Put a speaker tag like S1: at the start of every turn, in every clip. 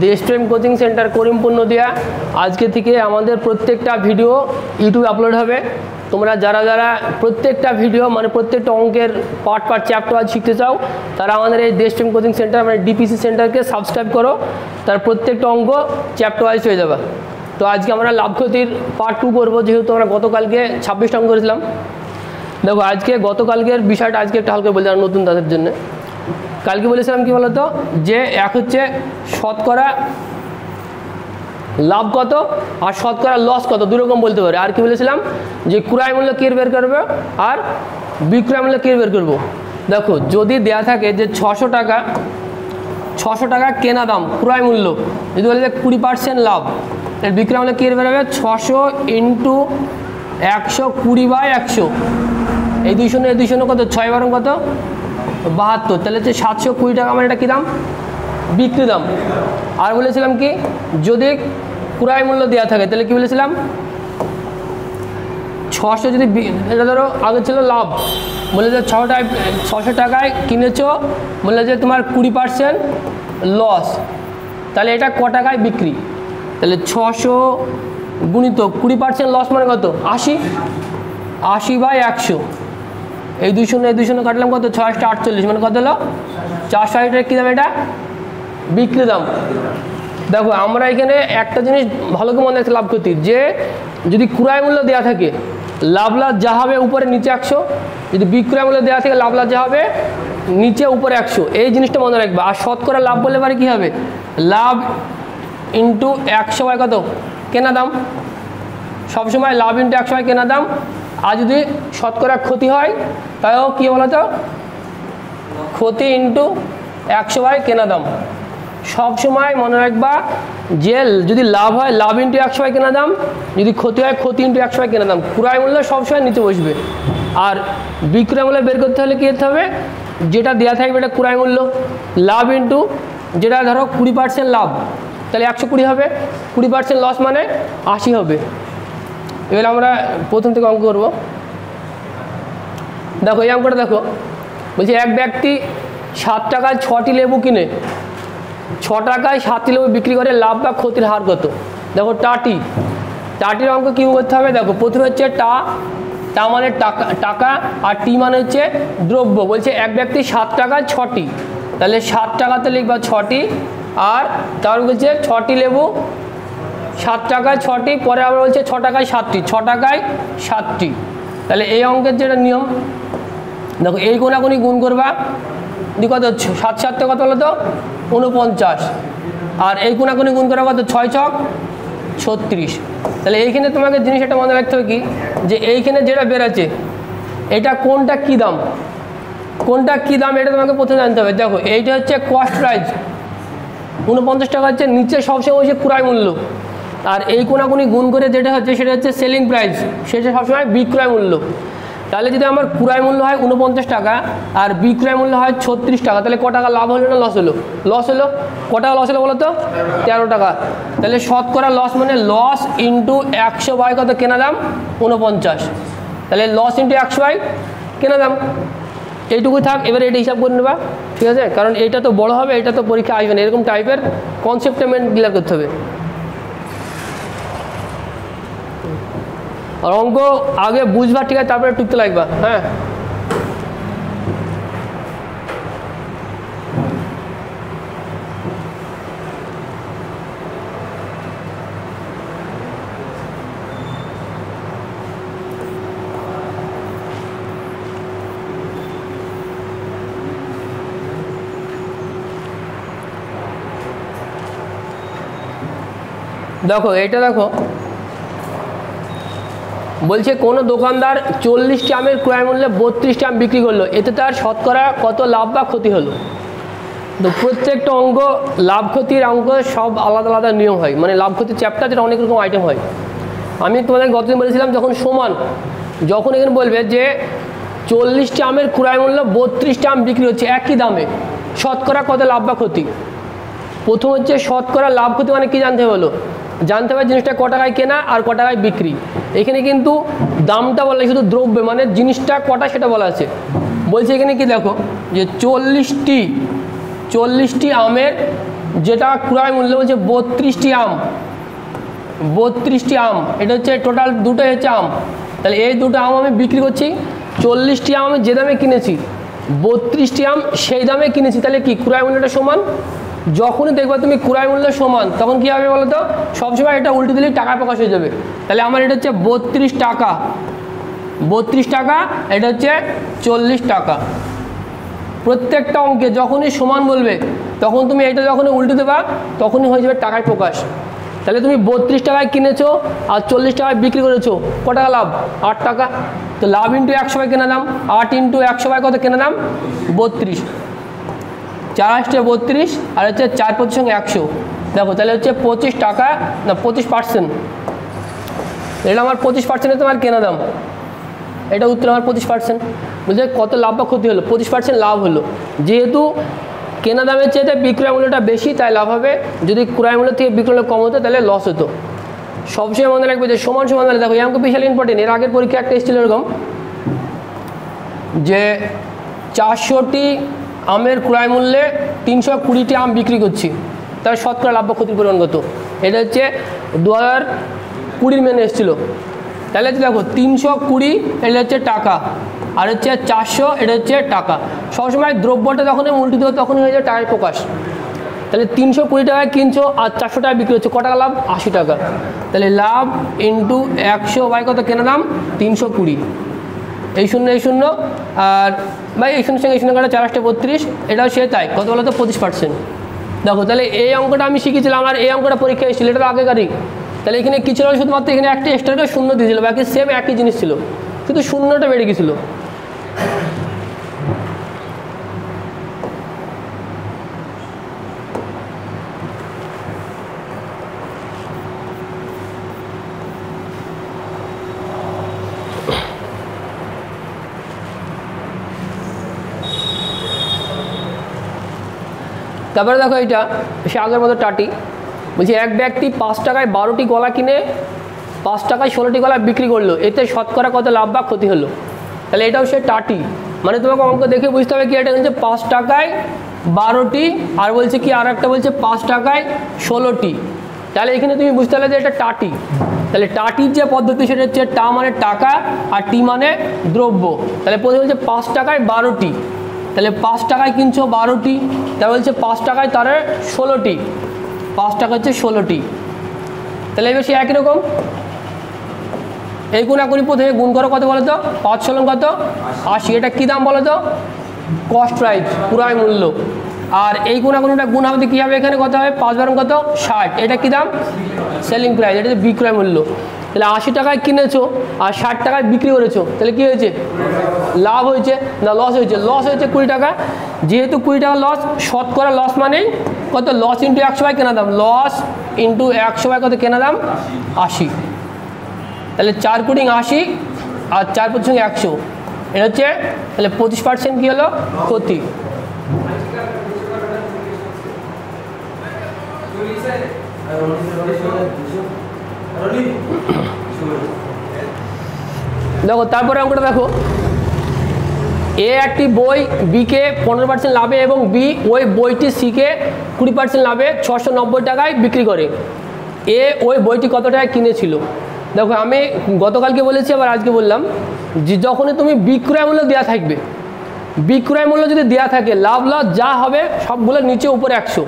S1: দেশপ্রেম coaching centre Karimpur Nadia আজকে থেকে আমাদের প্রত্যেকটা ভিডিও ইউটিউবে আপলোড হবে। তোমরা যারা যারা প্রত্যেকটা ভিডিও মানে প্রত্যেকটা অঙ্কের পার্ট পার্ট চ্যাপ্টার আজ শিখতে চাও তারা আমাদের এই দেশপ্রেম কোচিং সেন্টার মানে ডিপিসি সেন্টারকে সাবস্ক্রাইব করো, তার প্রত্যেকটা অঙ্ক চ্যাপ্টার ওয়াইজ হয়ে যাবে। তো আজকে আমরা লাভ ক্ষতির পার্ট 2 করবো, যেহেতু আমরা গতকালকে 26টা অঙ্ক করেছিলাম। দেখো আজকে গতকালকের বিষয়টা আজকে একটা হালকা বলছিলাম নতুন তাদের জন্য। কালকে বলেছিলাম কি বলতো, যে এক হচ্ছে শতকরা লাভ কত আর শতকরা লস কত, দুরকম বলতে পারে। আর কি বলেছিলাম যে ক্রয় মূল্য কে বের করবে আর বিক্রয় মূল্য কে বের করবো। দেখো যদি দেয়া থাকে যে 600 টাকা কেনা দাম ক্রয় মূল্য, যদি বলে যে 20% লাভ, এর বিক্রয় মূল্য কে বের হবে 600 ইন্টু 120/100, এই 200 কত 6 বারং কত 72, তাহলে হচ্ছে 720 টাকা আমার এটা কী দাম বিক্রি দাম। আর বলেছিলাম কি যদি ক্রয় মূল্য দেওয়া থাকে তাহলে কি বলেছিলাম 600, যদি এটা ধরো আগে ছিল লাভ, বলে যে 600 টাকায় কিনেছো, বলে যে তোমার 20% লস, তাহলে এটা ক টাকায় বিক্রি, তাহলে 600 গুণিত 20% লস মানে কত 80/100, এই 200 কাটলাম কত 648 মানে কত হলো 460 টাকা কী দাম এটা বিক্রি দাম। দেখো আমরা এখানে একটা জিনিস ভালো করে মনে রাখতে লাভ ক্ষতির, যে যদি ক্রয় মূল্য দেওয়া থাকে লাভ যা হবে উপরে নিচে 100, যদি বিক্রয় মূল্য দেওয়া থাকে লাভ যা হবে নিচে উপরে 100, এই জিনিসটা মনে রাখবে। আর শতকরা লাভ বললে পারে কী হবে লাভ ইন্টু 100 কত কেনা দাম, সবসময় লাভ ইন্টু 100 কেনা দাম। আর যদি শতকরা ক্ষতি হয় তাও কী বলতো ক্ষতি ইন্টু 100 কেনা দাম। সবসময় মনে রাখবা যে যদি লাভ হয় লাভ ইন্টু 100 কেনা দাম, যদি ক্ষতি হয় ক্ষতি ইন্টু 100 কেনা দাম। ক্রয় মূল্য সবসময় নিচে বসবে। আর বিক্রয় মূল্য বের করতে হলে কী করতে হবে, যেটা দেওয়া থাকবে এটা ক্রয় মূল্য, লাভ ইন্টু যেটা ধরো 20% লাভ, তাহলে 120 হবে, 20% লস মানে 80 হবে। এবার আমরা প্রথম থেকে অঙ্ক করবো। দেখো এই অঙ্কটা দেখো, বলছি এক ব্যক্তি 7 টাকায় 6টি লেবু কিনে 6 টাকায় 7টি লেবু বিক্রি করে, লাভ বা ক্ষতির হার কত। দেখো টাটির অঙ্ক কী করতে হবে, দেখো প্রথমে হচ্ছে টা মানে টাকা আর টি মানে হচ্ছে দ্রব্য। বলছে এক ব্যক্তি 7 টাকায় 6টি, তাহলে 7 টাকাতে লিখবা 6টি, আর তারপর বলছে 6টি লেবু 7 টাকায় 6টি, পরে আবার বলছে 6 টাকায় 7টি, 6 টাকায় 7টি। তাহলে এই অঙ্কের যেটা নিয়ম, দেখো এই কোনাকুনি গুণ করবা, কত 7 7 কত হলো তো 49, আর এই কোনাকুনি গুণ করা কত 6 6 36। তাহলে এইখানে তোমাকে জিনিস একটা মনে রাখতে হবে কি, যে এইখানে যেটা বেরোচ্ছে এটা কোনটা কী দাম এটা তোমাকে প্রথমে জানতে হবে। দেখো এইটা হচ্ছে কস্ট প্রাইস 49 টাকা হচ্ছে, নিচে সবসময় হচ্ছে ক্রয় মূল্য, আর এই কোনাকুনি গুণ করে যেটা হচ্ছে সেটা হচ্ছে সেলিং প্রাইস, সেটা সবসময় বিক্রয় মূল্য। তাহলে যদি আমার ক্রয় মূল্য হয় 49 টাকা আর বিক্রয় মূল্য হয় 36 টাকা, তাহলে ক টাকা লাভ হলো না লস হলো? লস হলো। ক টাকা লস হলো বলো তো 13 টাকা। তাহলে শতকরা লস মানে লস ইন্টু 100 কত কেনা দাম 49, তাহলে লস ইন্টু 100 কেনা দাম। এইটুকুই থাক। এবারে এটা হিসাব করে নেবা, ঠিক আছে, কারণ এইটা তো বড় হবে, এটা তো পরীক্ষা আসবে না, এরকম টাইপের কনসেপ্টটা মেন ক্লিয়ার করতে হবে। আর অঙ্ক আগে বুঝবা, ঠিক আছে, তারপরে টুকতে লাগবা। হ্যাঁ দেখো এটা দেখো, বলছে কোনো দোকানদার 40টি আমের ক্রয় মূল্যে 32টি আম বিক্রি করলো, এতে তার শতকরা কত লাভ বা ক্ষতি হলো। তো প্রত্যেকটা অঙ্ক লাভ ক্ষতির অঙ্ক সব আলাদা আলাদা নিয়ম হয়, মানে লাভ ক্ষতির চ্যাপ্টার যেটা অনেক রকম আইটেম হয়। আমি তোমাদের গতদিন বলেছিলাম যখন এখানে বলবে যে 40টি আমের ক্রয় মূল্য 32টি আম বিক্রি হচ্ছে একই দামে, শতকরা কত লাভ বা ক্ষতি। প্রথম হচ্ছে শতকরা লাভ ক্ষতি মানে কি জানতে হলো, জানতে হবে জিনিসটা ক টাকায় কেনা আর ক টাকায় বিক্রি। এখানে কিন্তু দামটা বলা শুধু দ্রব্য মানে জিনিসটা কটা সেটা বলা আছে। বলছে এখানে কি দেখো যে 40টি 40টি আমের যেটা ক্রয় মূল্য বলছে 32টি আম, 32টি আম, এটা হচ্ছে টোটাল দুটো হচ্ছে আম। তাহলে এই দুটো আম আমি বিক্রি করছি, 40টি আম আমি যে দামে কিনেছি 32টি আম সেই দামে কিনেছি, তাহলে কি ক্রয় মূল্যটা সমান? যখনই দেখবে তুমি ক্রয় মূল্য সমান তখন কী হবে বলো তো, সবসময় এটা উল্টে দিলেই টাকা প্রকাশ হয়ে যাবে। তাহলে আমার এটা হচ্ছে 32 টাকা, 32 টাকা, এটা হচ্ছে 40 টাকা। প্রত্যেকটা অঙ্কে যখনই সমান বলবে তখন তুমি এটা যখনই উল্টে দেবা তখনই হয়ে যাবে টাকায় প্রকাশ। তাহলে তুমি 32 টাকায় কিনেছো আর 40 টাকায় বিক্রি করেছো, ক টাকা লাভ? 8 টাকা। তো লাভ ইন্টু 100 কেনা দাম, 8 ইন্টু 100 কত কেনা দাম? 32। 4 আসছে 32 আর হচ্ছে 4 প্রতি সঙ্গে 100, দেখো তাহলে হচ্ছে 25 টাকা, না 25%, এটা আমার 25% তোমার কেনা দাম, এটা উত্তর আমার 25%। বুঝলে কত লাভ বা ক্ষতি হলো? 25% লাভ হলো। যেহেতু কেনা দামের চেয়ে বিক্রয় মূল্যটা বেশি তাই লাভ হবে, যদি ক্রয় মূল্য থেকে বিক্রয় মূল্য কম হতো তাহলে লস হতো। সবসময় মনে রাখবে যে সমান সমান হলে, দেখো আমাকে বিশাল ইম্পর্টেন্ট, এর আগের পরীক্ষা একটা এসেছিল এরকম যে 400টি আমের ক্রয় মূল্যে 320টি আম বিক্রি করছি, তার শতকরা লাভ বা ক্ষতির পরিমাণ কত? এটা হচ্ছে 2020 মেনে এসেছিলো। তাহলে দেখো 320 এটা হচ্ছে টাকা আর হচ্ছে 400 এটা হচ্ছে টাকা। সবসময় দ্রব্যটা যখনই উল্টে দেবো তখনই হয়ে যায় টাকায় প্রকাশ। তাহলে 320 টাকায় কিনছো আর 400 টাকায় বিক্রি হচ্ছে, ক টাকা লাভ? 80 টাকা। তাহলে লাভ ইন্টু 100 বাই কত কেনা দাম? 320। এই শূন্য এই শূন্য আর ভাই এই শূন্যের সঙ্গে এই শূন্য কাটা 4 আসতে 32, এটাও সে তাই, কত বলো তো? 25%। দেখো তাহলে এই অঙ্কটা আমি শিখেছিলাম আর এই অঙ্কটা পরীক্ষা এসেছিল, এটা তো আগেকারই। তাহলে এখানে কী ছিল? শুধুমাত্র এখানে একটা এক্সট্রা করে শূন্য দিয়েছিল, বাকি সেম একই জিনিস ছিল, কিন্তু শূন্যটা বেড়ে গেছিলো। তারপরে দেখো এইটা সে আগের মতো টাটি বলছি, এক ব্যক্তি 5 টাকায় 12টি কলা কিনে 5 টাকায় 16টি কলা বিক্রি করলো, এতে শতকরা কত লাভ বা ক্ষতি হলো? তাহলে এটাও সে টাটি, মানে তোমাকে অঙ্ক দেখে বুঝতে হবে কি এটা হচ্ছে 5 টাকায় 12টি আর বলছে কি আর একটা বলছে 5 টাকায় 16টি। তাহলে এখানে তুমি বুঝতে পারলে যে এটা টাটি। তাহলে টাটির যে পদ্ধতি সেটা হচ্ছে টা মানে টাকা আর টি মানে দ্রব্য। তাহলে প্রথমে বলছে 5 টাকায় 12টি, তাহলে 5 টাকায় কিনছো 12টি, তাহলে বলছে 5 টাকায় তার 16টি, 5 টাকা হচ্ছে 16টি। তাহলে এবার সে একই রকম এই গুণাগুণি প্রথমে গুণ করো, কত বলো তো? 5 16 কত? 80। এটা কী দাম বলো তো? কস্ট প্রাইস, ক্রয় মূল্য। আর এই গুণাগুণিটা গুণ হবে কী হবে? এখানে কত হবে? 5 12 কত? 60। এটা কী দাম? সেলিং প্রাইস, এটা হচ্ছে বিক্রয় মূল্য। তাহলে 80 টাকায় কিনেছো আর 60 টাকায় বিক্রি করেছো, তাহলে কী হয়েছে? লাভ হয়েছে না লস হয়েছে? লস হয়েছে 20 টাকা। যেহেতু 20 টাকা লস, শতকরা লস মানেই কত? লস ইন্টু 100 বাই কেনা দাম, লস ইন্টু 100 বাই কত কেনা দাম? 80। তাহলে 4 কোটিং 80 আর 4 প্রতি সঙ্গে 100, এটা হচ্ছে তাহলে 25% কী হলো? ক্ষতি। দেখো তারপরে অঙ্কটা দেখো, এ একটি বই বিকে 15% লাভে এবং বি ওই বইটি সিকে 20% লাভে 690 টাকায় বিক্রি করে। এ ওই বইটি কত টাকায় কিনেছিল? দেখো আমি গতকালকে বলেছি আবার আজকে বললাম যে যখনই তুমি বিক্রয় মূল্য দেওয়া থাকবে, বিক্রয় মূল্য যদি দেওয়া থাকে লাভ লস যা হবে সবগুলো নিচে উপরে 100,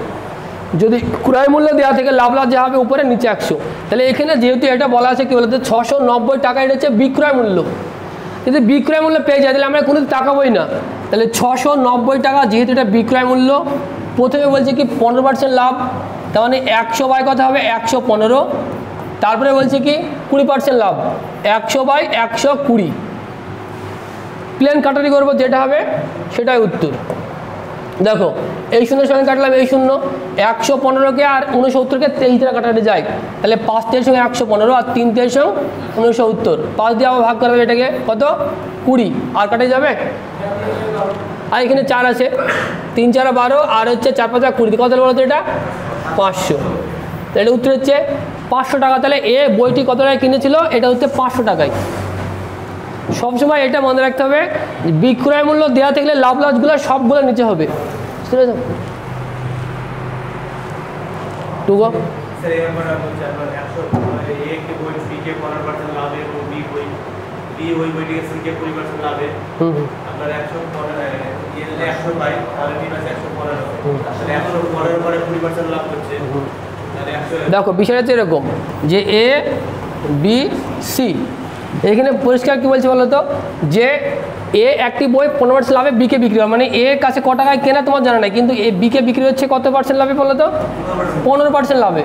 S1: যদি ক্রয় মূল্য দেওয়া থেকে লাভ লস যা হবে উপরে নিচে 100। তাহলে এখানে যেহেতু এটা বলা আছে কি বলতে 690 টাকা, এটা হচ্ছে বিক্রয় মূল্য। যদি বিক্রয় মূল্য পেয়ে যায় তাহলে আমরা কোনো তাকাবোই না। তাহলে 690 টাকা যেহেতু এটা বিক্রয় মূল্য, প্রথমে বলছে কি 15% লাভ, তার মানে 100 বাই কথা হবে 115। তারপরে বলছে কি 20% লাভ, 100 বাই 120। প্লেন কাটারি করবো, যেটা হবে সেটাই উত্তর। দেখো এই শূন্যের সঙ্গে কাটলাম এই শূন্য, 115কে আর 69কে 23 দ্বারা কাটাতে যায়, তাহলে 5 3 সঙ্গে 115 আর 3 3 সঙ্গে 69। 5 দিয়ে আবার ভাগ করা হবে এটাকে কত? 20, আর কাটে যাবে। আর এখানে 4 আছে, 3 4 12 আর হচ্ছে 4 5 20, কত বলো তো? এটা 500। এটা উত্তর হচ্ছে 500 টাকা। তাহলে এ বইটি কত টাকায় কিনেছিল? এটা হচ্ছে 500 টাকায়। সবসময় এটা মনে রাখতে হবে, বিক্রয় মূল্য দেওয়া থাকলে লাভ লসগুলো সবগুলো নিচে হবে, বুঝতে পেরেছো? To go.
S2: স্যার এবার বলছি আপনার 100 এ একটি বই সি কে 15% লাভে এবং বি ওই বইটিকে সি কে 20% লাভে আপনার 100 বাই তাহলে কি আছে 115 তাহলে 115 পরে 20% লাভ করছে তাহলে 100।
S1: দেখো বিষয়টা হচ্ছে এরকম যে এ বি সি, এখানে পরিষ্কার কি বলছে বলো তো, যে এ একটি বই 15% লাভে বিকে বিক্রি হয়, মানে এর কাছে ক টাকায় কেনা তোমার জানা নাই, কিন্তু এ বিকে বিক্রি হচ্ছে কত পার্সেন্ট লাভে বলো তো, 15% লাভে।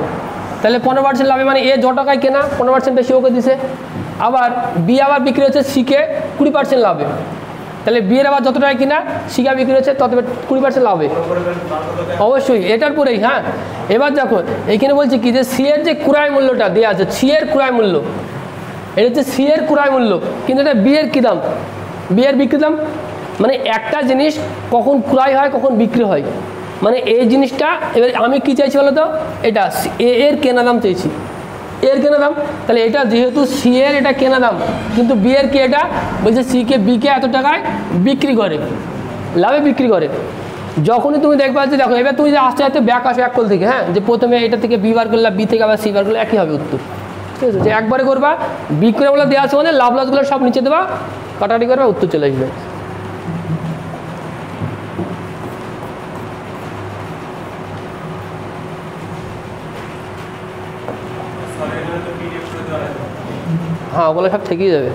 S1: তাহলে 15% লাভে মানে এ য টাকায় কেনা 15% বেশি ওকে দিছে। আবার বি আবার বিক্রি হচ্ছে সিকে 20% লাভে, তাহলে বি এর আবার যত টাকায় কিনা সিকে বিক্রি হচ্ছে তত 20% লাভে, অবশ্যই এটার পরেই। হ্যাঁ, এবার দেখো এইখানে বলছে কি যে সি এর যে ক্রয় মূল্যটা দেওয়া আছে, সি এর ক্রয় মূল্য, এটা হচ্ছে সি এর ক্রয় মূল্য, কিন্তু এটা বি এর কী দাম, বি এর বিক্রি দাম। মানে একটা জিনিস কখন ক্রয় হয় কখন বিক্রি হয়, মানে এই জিনিসটা এবার আমি কি চাইছি বলো তো, এটা এ এর কেনা দাম চাইছি, এর কেনা দাম। তাহলে এটা যেহেতু সি এর এটা কেনা দাম, কিন্তু বি এর কি, এটা বলছে সি কে বি কে এত টাকায় বিক্রি করে, লাভে বিক্রি করে। যখনই তুমি দেখবা যে দেখো এবার তুমি যে আস্তে আস্তে ব্যাক আসো এক কল থেকে, হ্যাঁ, যে প্রথমে এটা থেকে বি বার করলে বি থেকে আবার সি বার করলে একই হবে উত্তর, ঠিক আছে। যে একবারে করবা বিক্রয়গুলো দেওয়া আছে মানে লাভ লসগুলো সব নিচে দেবা, কাটাকাটি করবা, উত্তর চলে আসবে। হ্যাঁ, ওগুলো সব থেকেই যাবে।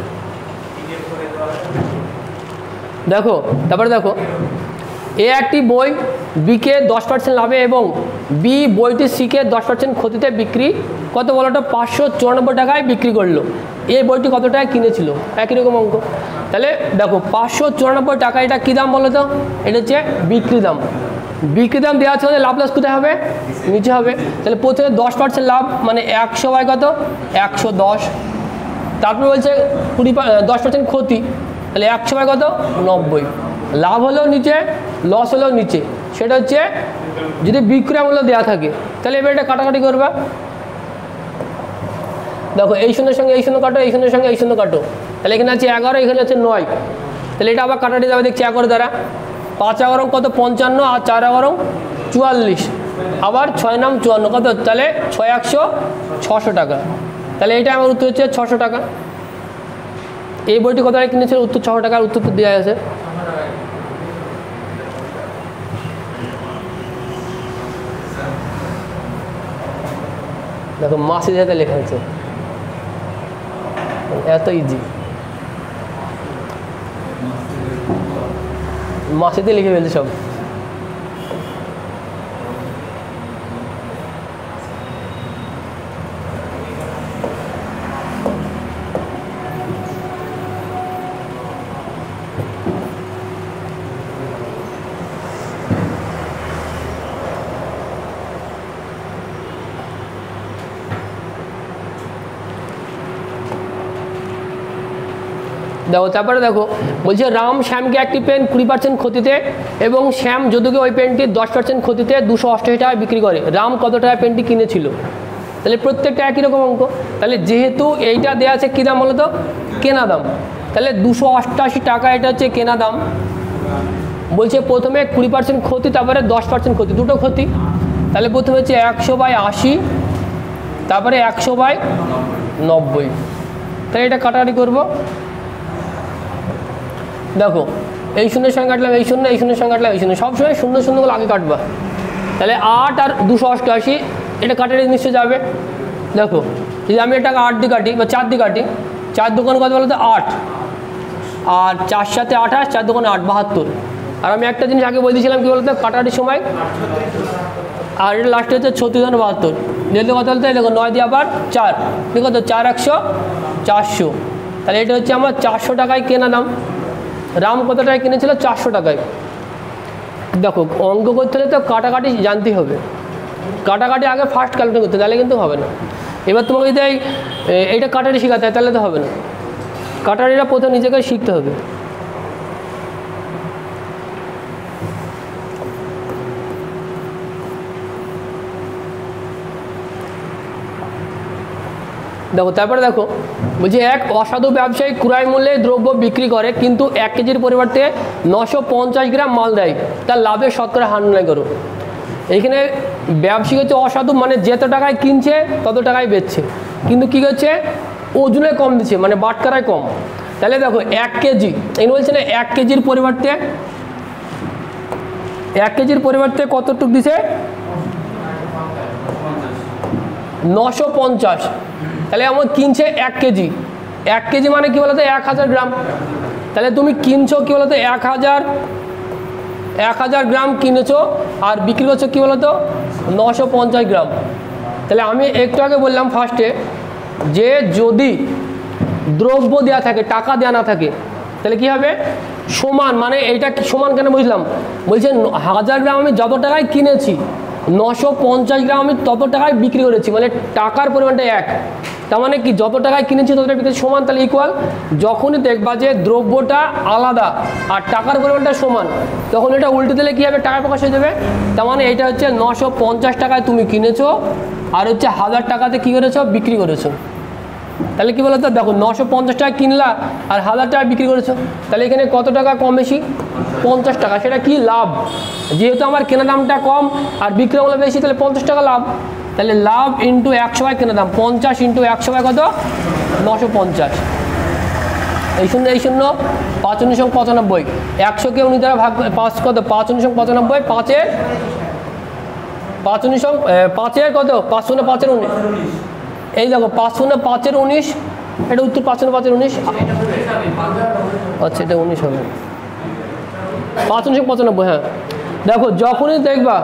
S1: দেখো তারপরে দেখো এ একটি বই বিকে 10% লাভে এবং বি বইটি সিকে 10% ক্ষতিতে বিক্রি কত বলো তো, 594 টাকায় বিক্রি করলো। এই বইটি কত টাকায় কিনেছিল, একই রকম অঙ্ক। তাহলে দেখো 594 টাকা, এটা কী দাম বলো তো, এটা হচ্ছে বিক্রি দাম। বিক্রি দাম দেওয়া আছে মানে লাভ লস কোথায় হবে, নিচে হবে। তাহলে প্রথমে 10% লাভ মানে 100 বাই কত, 110। তারপরে বলছে 10% ক্ষতি, তাহলে 100 বাই কত, 90। লাভ হলেও নিচে, লস হলেও নিচে, সেটা হচ্ছে যদি বিক্রয় মূল্য দেওয়া থাকে। তাহলে এবার এটা কাটাকাটি করবা। দেখো এই শূন্যের সঙ্গে এই শূন্য কাটো, এই শূন্যের সঙ্গে এই শূন্য কাটো, তাহলে এখানে আছে 11, এখানে আছে 9, তাহলে এটা আবার কাটাকাটি যাবে দেখছি 11 দ্বারা। 5 11 কত 55, আর 4 11 44, আবার 6 9 54 কত, তাহলে 6 100 600 টাকা। তাহলে এটা আমার উত্তর হচ্ছে 600 টাকা। এই বইটি কত টাকা কিনেছিল, উত্তর 600 টাকার উত্তর তো দেওয়া আছে। দেখো মাসের সাথে লেখা আছে, এত ইজি, মাসেতে লিখে ফেলছে সব। দেখো তারপরে দেখো বলছে রাম শ্যামকে একটি পেন 20% ক্ষতিতে এবং শ্যাম যদুকে ওই পেনটি 10% ক্ষতিতে 288 টাকায় বিক্রি করে। রাম কত টাকায় পেনটি কিনেছিল, তাহলে প্রত্যেকটা একই রকম অঙ্ক। তাহলে যেহেতু এইটা দেওয়া আছে কী দাম বলো তো, কেনা দাম, তাহলে 288 টাকা এটা হচ্ছে কেনা দাম। বলছে প্রথমে 20% ক্ষতি, তারপরে 10% ক্ষতি, দুটো ক্ষতি। তাহলে প্রথমে হচ্ছে 100/80, তারপরে 100/90। তাহলে এটা কাটাকাটি করবো। দেখো এই শূন্যের সঙ্গে কাটলাম এই শূন্য, এই শূন্যের সঙ্গে কাটলাম এই শূন্য, সবসময় শূন্য শূন্যগুলো আগে কাটবা। তাহলে 8 আর 288, এটা কাটারে নিশ্চয় যাবে। দেখো যদি আমি এটাকে 8 দিয়ে কাটি বা 4 দিয়ে কাটি, 4 দোকান কত বলো তো 8, আর 4 সাথে 28, 4 দোকানে 8 72। আর আমি একটা জিনিস আগে বলে দিয়েছিলাম কি বলতো, কাটাটির সময়, আর এটা লাস্টে হচ্ছে 36 আর 72। যেহেতু কত বলতে দেখো 9 দিয়ে আবার 4, দেখো তো 4 100 400। তাহলে এটা হচ্ছে আমার 400 টাকায় কেনা দাম। রাম কত টাকায় কিনেছিল, 400 টাকায়। দেখো অঙ্ক করতে হলে তো কাটাকাটি জানতেই হবে, কাটাকাটি আগে ফার্স্ট ক্যালকুলেট করতে, তাহলে কিন্তু হবে না। এবার তোমাকে যদি এইটা কাটারি শেখাতে হয় তাহলে তো হবে না, কাটারিটা প্রথমে নিজেকে শিখতে হবে। দেখো তারপরে দেখো বলছি এক অসাধু ব্যবসায়ী ক্রয় মূল্যে দ্রব্য বিক্রি করে কিন্তু 1 কেজির পরিবর্তে 950 গ্রাম মাল দেয়, তার লাভের শতকরা হার নির্ণয় করো। এইখানে ব্যবসায়িক হচ্ছে অসাধু, মানে যত টাকায় কিনছে তত টাকায় বেচছে, কিন্তু কী করছে ওজনে কম দিচ্ছে, মানে বাটকারায় কম। তাহলে দেখো 1 কেজি, এখানে বলছে না 1 কেজির পরিবর্তে 1 কেজির পরিবর্তে কতটুক দিছে 950। তাহলে আমার কিনছে 1 কেজি, 1 কেজি মানে কি বলতো 1000 গ্রাম। তাহলে তুমি কিনছো কি বলতো 1000 গ্রাম কিনেছো, আর বিক্রি করছো কি বলতো 950 গ্রাম। তাহলে আমি একটু আগে বললাম ফার্স্টে যে যদি দ্রব্য দেওয়া থাকে, টাকা দেওয়া না থাকে, তাহলে কি হবে সমান, মানে এইটা সমান কেন বুঝলাম, বলছে 1000 গ্রাম আমি যত টাকায় কিনেছি 950 গ্রাম আমি তত টাকায় বিক্রি করেছি, মানে টাকার পরিমাণটা এক। তার মানে কি যত টাকায় কিনেছি ততটা বিক্রি সমান, তাহলে ইকুয়াল। যখনই দেখবা যে দ্রব্যটা আলাদা আর টাকার পরিমাণটা সমান, তখন এটা উল্টে দিলে কী হবে টাকা প্রকাশ হয়ে যাবে। তার মানে এটা হচ্ছে 950 টাকায় তুমি কিনেছো, আর হচ্ছে 1000 টাকাতে কী করেছো বিক্রি করেছো। তাহলে কী বলতো দেখো 950 টাকা কিনলা আর 1000 টাকা বিক্রি করেছো, তাহলে এখানে কত টাকা কম বেশি 50 টাকা, সেটা কি লাভ। যেহেতু আমার কেনা দামটা কম আর বিক্রি মূল্য বেশি, তাহলে 50 টাকা লাভ। তাহলে লাভ ইন্টু 100 কেনা দাম, 50 ইন্টু 100 কত 950। এই 0 এই 0 5 19 95, 100কে 19 দ্বারা ভাগ 5 কত 5 19 95, 5-এর 5 19 5-এর কত 5 0 5-এর 19। এই দেখো 5 0 5-এর 19, এটা উত্তর 5 0 5-এর 19। আচ্ছা এটা 19 হবে 5 19 95। হ্যাঁ দেখো যখনই দেখবা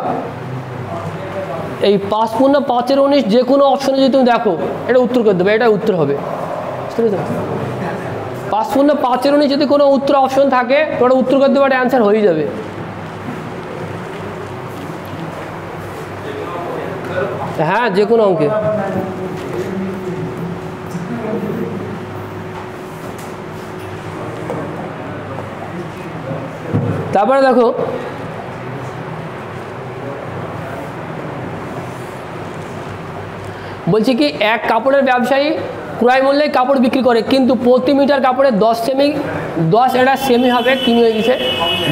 S1: এই 5 0 5-এর 19 যে কোনো অপশনে যদি তুমি দেখো এটা উত্তর করে দেবে, এটা উত্তর হবে। 5 0 5-এর 19 যদি কোনো উত্তর অপশন থাকে তো ওটা উত্তর করে দেবে, এটা অ্যান্সার হয়ে যাবে। হ্যাঁ যে কোনো অঙ্কে। তারপরে দেখো বলছি কি এক কাপড়ের ব্যবসায়ী ক্রয় মূল্যে কাপড় বিক্রি করে, কিন্তু প্রতি মিটার কাপড়ে 10 এটা সেমি হবে, কিমি হয়ে গেছে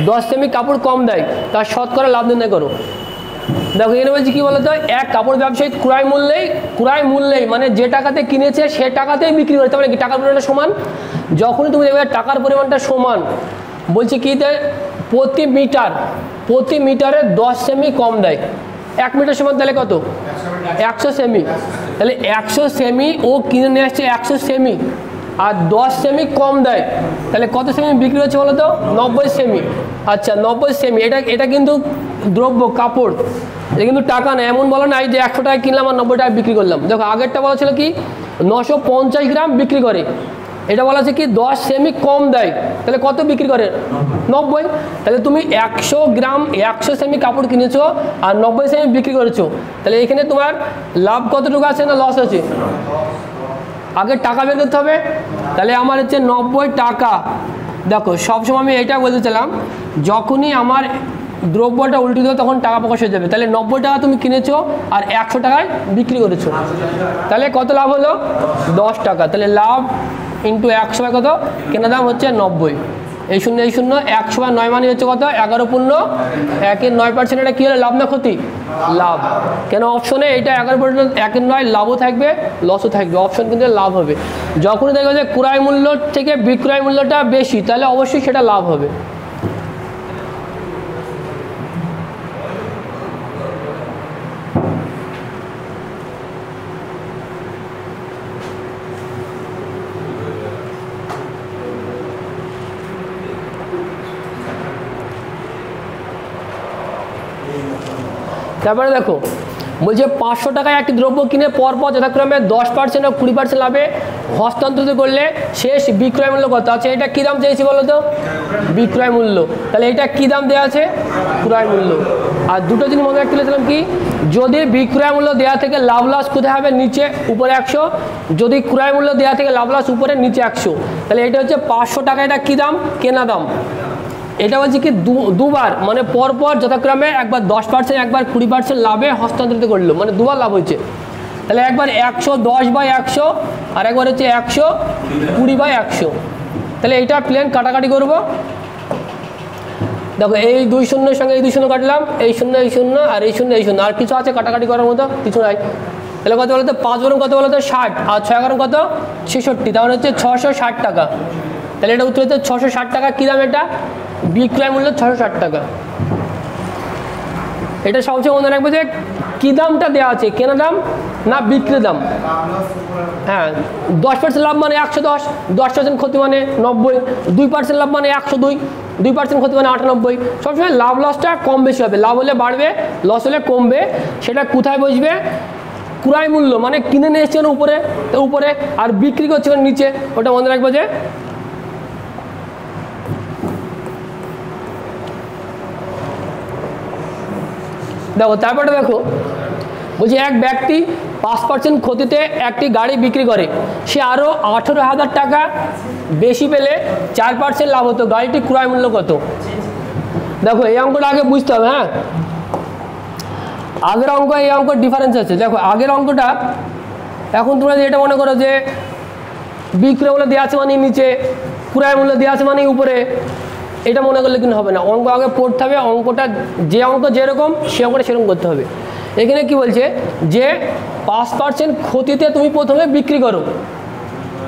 S1: 10 সেমি কাপড় কম দেয়, তার শতকরা লাভ নির্ণয় করো। দেখো এখানে বলছি কি বলতো এক কাপড় ব্যবসায়ী ক্রয় মূল্যেই মানে যে টাকাতে কিনেছে সে টাকাতেই বিক্রি করে, তার মানে কি টাকার পরিমাণটা সমান। যখনই তুমি দেখবে টাকার পরিমাণটা সমান, বলছি কি প্রতি মিটারে 10 সেমি কম দেয়। 1 মিটার সমান তাহলে কত 100 সেমি। তাহলে 100 সেমি ও কিনে নিয়ে আসছে 100 সেমি, আর 10 সেমি কম দেয়, তাহলে কত সেমি বিক্রি হচ্ছে বলো তো 90 সেমি। আচ্ছা 90 সেমি, এটা কিন্তু দ্রব্য কাপড়, এটা কিন্তু টাকা না। এমন বলো নাই যে 100 টাকা কিনলাম আর 90 টাকা বিক্রি করলাম। দেখো আগেরটা বলা ছিল কি 950 গ্রাম বিক্রি করে, এটা বলা আছে কি 10 সেমি কম দেয়, তাহলে কত বিক্রি করে 90। তাহলে তুমি 100 সেমি কাপড় কিনেছো আর 90 সেমি বিক্রি করেছো, তাহলে এখানে তোমার লাভ কতটুকু আছে না লস আছে, আগে টাকা বের করতে হবে। তাহলে আমার হচ্ছে 90 টাকা। দেখো সবসময় আমি এটা বলতে চাইলাম যখনই আমার দ্রব্যটা উল্টে দেবো তখন টাকা প্রকাশ হয়ে যাবে। তাহলে 90 টাকা তুমি কিনেছো আর 100 টাকায় বিক্রি করেছো, তাহলে কত লাভ হলো 10 টাকা। তাহলে লাভ ইন্টু 100 কত কেনা দাম হচ্ছে 90। এই 0 এই 0 100/9 মানে হচ্ছে কত 11 পূর্ণ 1-এর 9%। এটা কী হলো লাভ না ক্ষতি? লাভ। কেন অপশনে এটা 11% 1-এর 9 লাভও থাকবে লসও থাকবে, অপশন কিন্তু লাভ হবে। যখনই দেখবে যে ক্রয় মূল্য থেকে বিক্রয় মূল্যটা বেশি, তাহলে অবশ্যই সেটা লাভ হবে। তারপরে দেখো বলছে 500 টাকায় একটি দ্রব্য কিনে পরপর যথাক্রমে 10% ও 20% লাভে হস্তান্তরিত করলে শেষ বিক্রয় মূল্য কত আছে? এটা কী দাম চেয়েছি বলো তো? বিক্রয় মূল্য। তাহলে এটা কী দাম দেওয়া আছে? ক্রয় মূল্য। আর দুটো জিনিস মনে রাখতে বলেছিলাম কি, যদি বিক্রয় মূল্য দেওয়া থেকে লাভ লস কোথায় হবে? নিচে, উপরে 100। যদি ক্রয় মূল্য দেওয়া থেকে লাভ লস উপরে, নিচে 100। তাহলে এটা হচ্ছে 500 টাকা, এটা কী দাম? কেনা দাম। এটা বলছি কি দুবার মানে পরপর যথাক্রমে একবার 10% একবার 20% লাভে হস্তান্তরিত করলো, মানে দুবার লাভ হয়েছে। তাহলে একবার 110/100 আর একবার হচ্ছে 120/100। তাহলে এইটা প্লেন কাটাকাটি করব। দেখো এই 2 শূন্যের সঙ্গে এই 2 শূন্য কাটলাম, এই শূন্য এই শূন্য আর এই শূন্য এই শূন্য, আর কিছু আছে কাটাকাটি করার মতো কিছু নাই। তাহলে কত বলতো 5 বরং কত বলতো 60, আর 6 গরম কত 66, তাহলে হচ্ছে 660 টাকা। তাহলে এটা উত্তর হচ্ছে 660 টাকা। কী দাম এটা? বিক্রয় মূল্য 660 টাকা। এটা সবচেয়ে মনে রাখবে যে কী দামটা দেওয়া আছে, কেনা দাম না বিক্রি দাম। হ্যাঁ, 10% লাভ মানে 110, 10% ক্ষতি মানে 90, 2% লাভ মানে 102, 2% ক্ষতি মানে 98। সবসময় লাভ লসটা কম বেশি হবে, লাভ হলে বাড়বে, লস হলে কমবে। সেটা কোথায় বসবে? ক্রয় মূল্য মানে কিনে নিয়ে এসছে উপরে উপরে, আর বিক্রি করছে নিচে, ওটা মনে রাখবে যে। দেখো তারপরে দেখো বলছি এক ব্যক্তি 5% ক্ষতিতে একটি গাড়ি বিক্রি করে, সে আরও 18,000 টাকা বেশি পেলে 4% লাভ হতো, গাড়িটি ক্রয় মূল্য কত? দেখো এই অঙ্কটা আগে বুঝতে হবে। হ্যাঁ, আগের অঙ্ক এই অঙ্কের ডিফারেন্স আছে। দেখো আগের অঙ্কটা, এখন তোমরা যেটা মনে করো যে বিক্রয় মূল্য দেওয়া আছে মানে নিচে, ক্রয় মূল্য দেওয়া আছে মানে উপরে, এটা মনে করলে কিন্তু হবে না। অঙ্ক আগে পড়তে হবে, অঙ্কটা যে অঙ্ক যেরকম সে অঙ্কটা সেরকম করতে হবে। এখানে কি বলছে যে 5% ক্ষতিতে তুমি প্রথমে বিক্রি করো,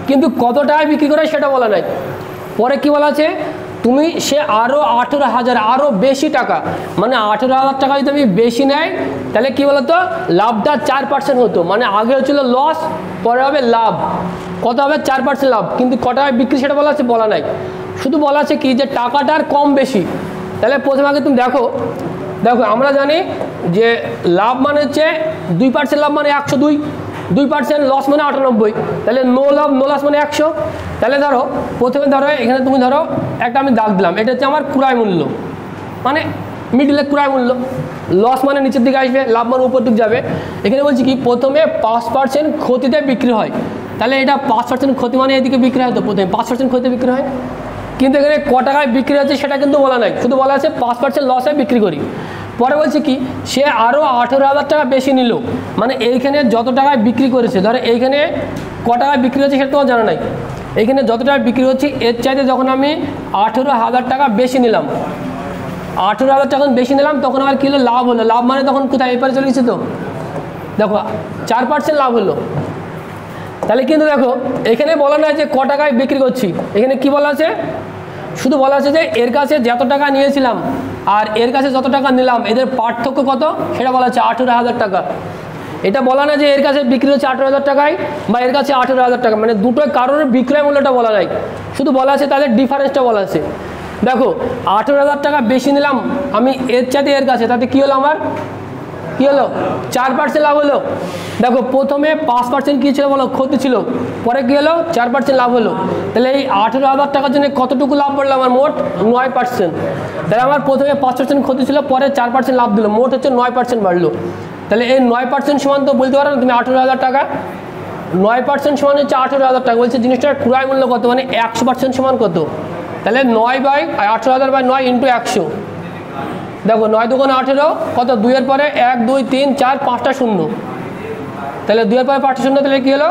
S1: কিন্তু কত টাকায় বিক্রি করো সেটা বলা নাই। পরে কি বলা আছে, তুমি সে আরও 18,000 আরও বেশি টাকা, মানে 18,000 টাকা যদি তুমি বেশি নেয় তাহলে কি বলতো লাভটা 4% হতো, মানে আগে হচ্ছিল লস, পরে হবে লাভ। কত হবে? 4% লাভ, কিন্তু ক টাকায় বিক্রি সেটা বলা আছে? বলা নাই। শুধু বলা আছে কি যে টাকাটার কম বেশি। তাহলে প্রথমে আগে তুমি দেখো, দেখো আমরা জানি যে লাভ মানে হচ্ছে 2% লাভ মানে 102, 2% লস মানে 98, তাহলে নো লাভ নো লস মানে 100। তাহলে ধরো প্রথমে ধরো এখানে তুমি ধরো একটা আমি দাগ দিলাম, এটা হচ্ছে আমার ক্রয় মূল্য, মানে মিডিলে ক্রয় মূল্য, লস মানে নিচের দিকে আসবে, লাভ মানে উপর দিকে যাবে। এখানে বলছি কি প্রথমে 5% ক্ষতিতে বিক্রি হয়, তাহলে এটা 5% ক্ষতি মানে এদিকে বিক্রি হয়, তো প্রথমে 5% ক্ষতিতে বিক্রি হয়। কিন্তু এখানে ক টাকায় বিক্রি হচ্ছে সেটা কিন্তু বলা নাই, শুধু বলা আছে 5% লসে বিক্রি করি। পরে বলছে কি সে আরও 18,000 টাকা বেশি নিল, মানে এইখানে যত টাকায় বিক্রি করেছে, ধরো এইখানে ক টাকায় বিক্রি হচ্ছে সেটা তোমার জানা নাই, এইখানে যত টাকা বিক্রি হচ্ছে এর চাইতে যখন আমি 18,000 টাকা বেশি নিলাম, 18,000 টাকা বেশি নিলাম, তখন আমার কী হলো? লাভ হলো। লাভ মানে তখন কোথায়? এপারে চলে গেছে, তো দেখো 4% লাভ হলো। তাহলে কিন্তু দেখো এখানে বলা নাই যে ক টাকায় বিক্রি করছি, এখানে কি বলা আছে? শুধু বলা আছে যে এর কাছে যত টাকা নিয়েছিলাম আর এর কাছে যত টাকা নিলাম এদের পার্থক্য কত সেটা বলা আছে 18,000 টাকা। এটা বলা না যে এর কাছে বিক্রি হচ্ছে 18,000 টাকায় বা এর কাছে 18,000 টাকা, মানে দুটোই কারোর বিক্রয় মূল্যটা বলা নাই, শুধু বলা আছে তাদের ডিফারেন্সটা বলা আছে। দেখো 18,000 টাকা বেশি নিলাম আমি এর চাইতে এর কাছে, তাতে কী হলো? আমার কী হলো? 4% লাভ হলো। দেখো প্রথমে 5% কী ছিল বলো? ক্ষতি ছিল, পরে কী হলো? 4% লাভ হলো। তাহলে এই 18,000 টাকার জন্য কতটুকু লাভ পড়লো আমার? মোট 9%। তাহলে আমার প্রথমে 5% ক্ষতি ছিল, পরে 4% লাভ দিল, মোট হচ্ছে 9% বাড়লো। তাহলে এই 9% সমান তো বলতে পারো না তুমি 18,000 টাকা, 9% সমান হচ্ছে 18,000 টাকা। বলছে জিনিসটার ক্রয় মূল্য কত, মানে 100% সমান কত? তাহলে 9/18,000/9 × 100। দেখো 9 দুগুণে 18, কত? 2 এর পরে 1 2 3 4 5টা শূন্য, তাহলে 2 এর পরে 5টা শূন্য, তাহলে কী হলো?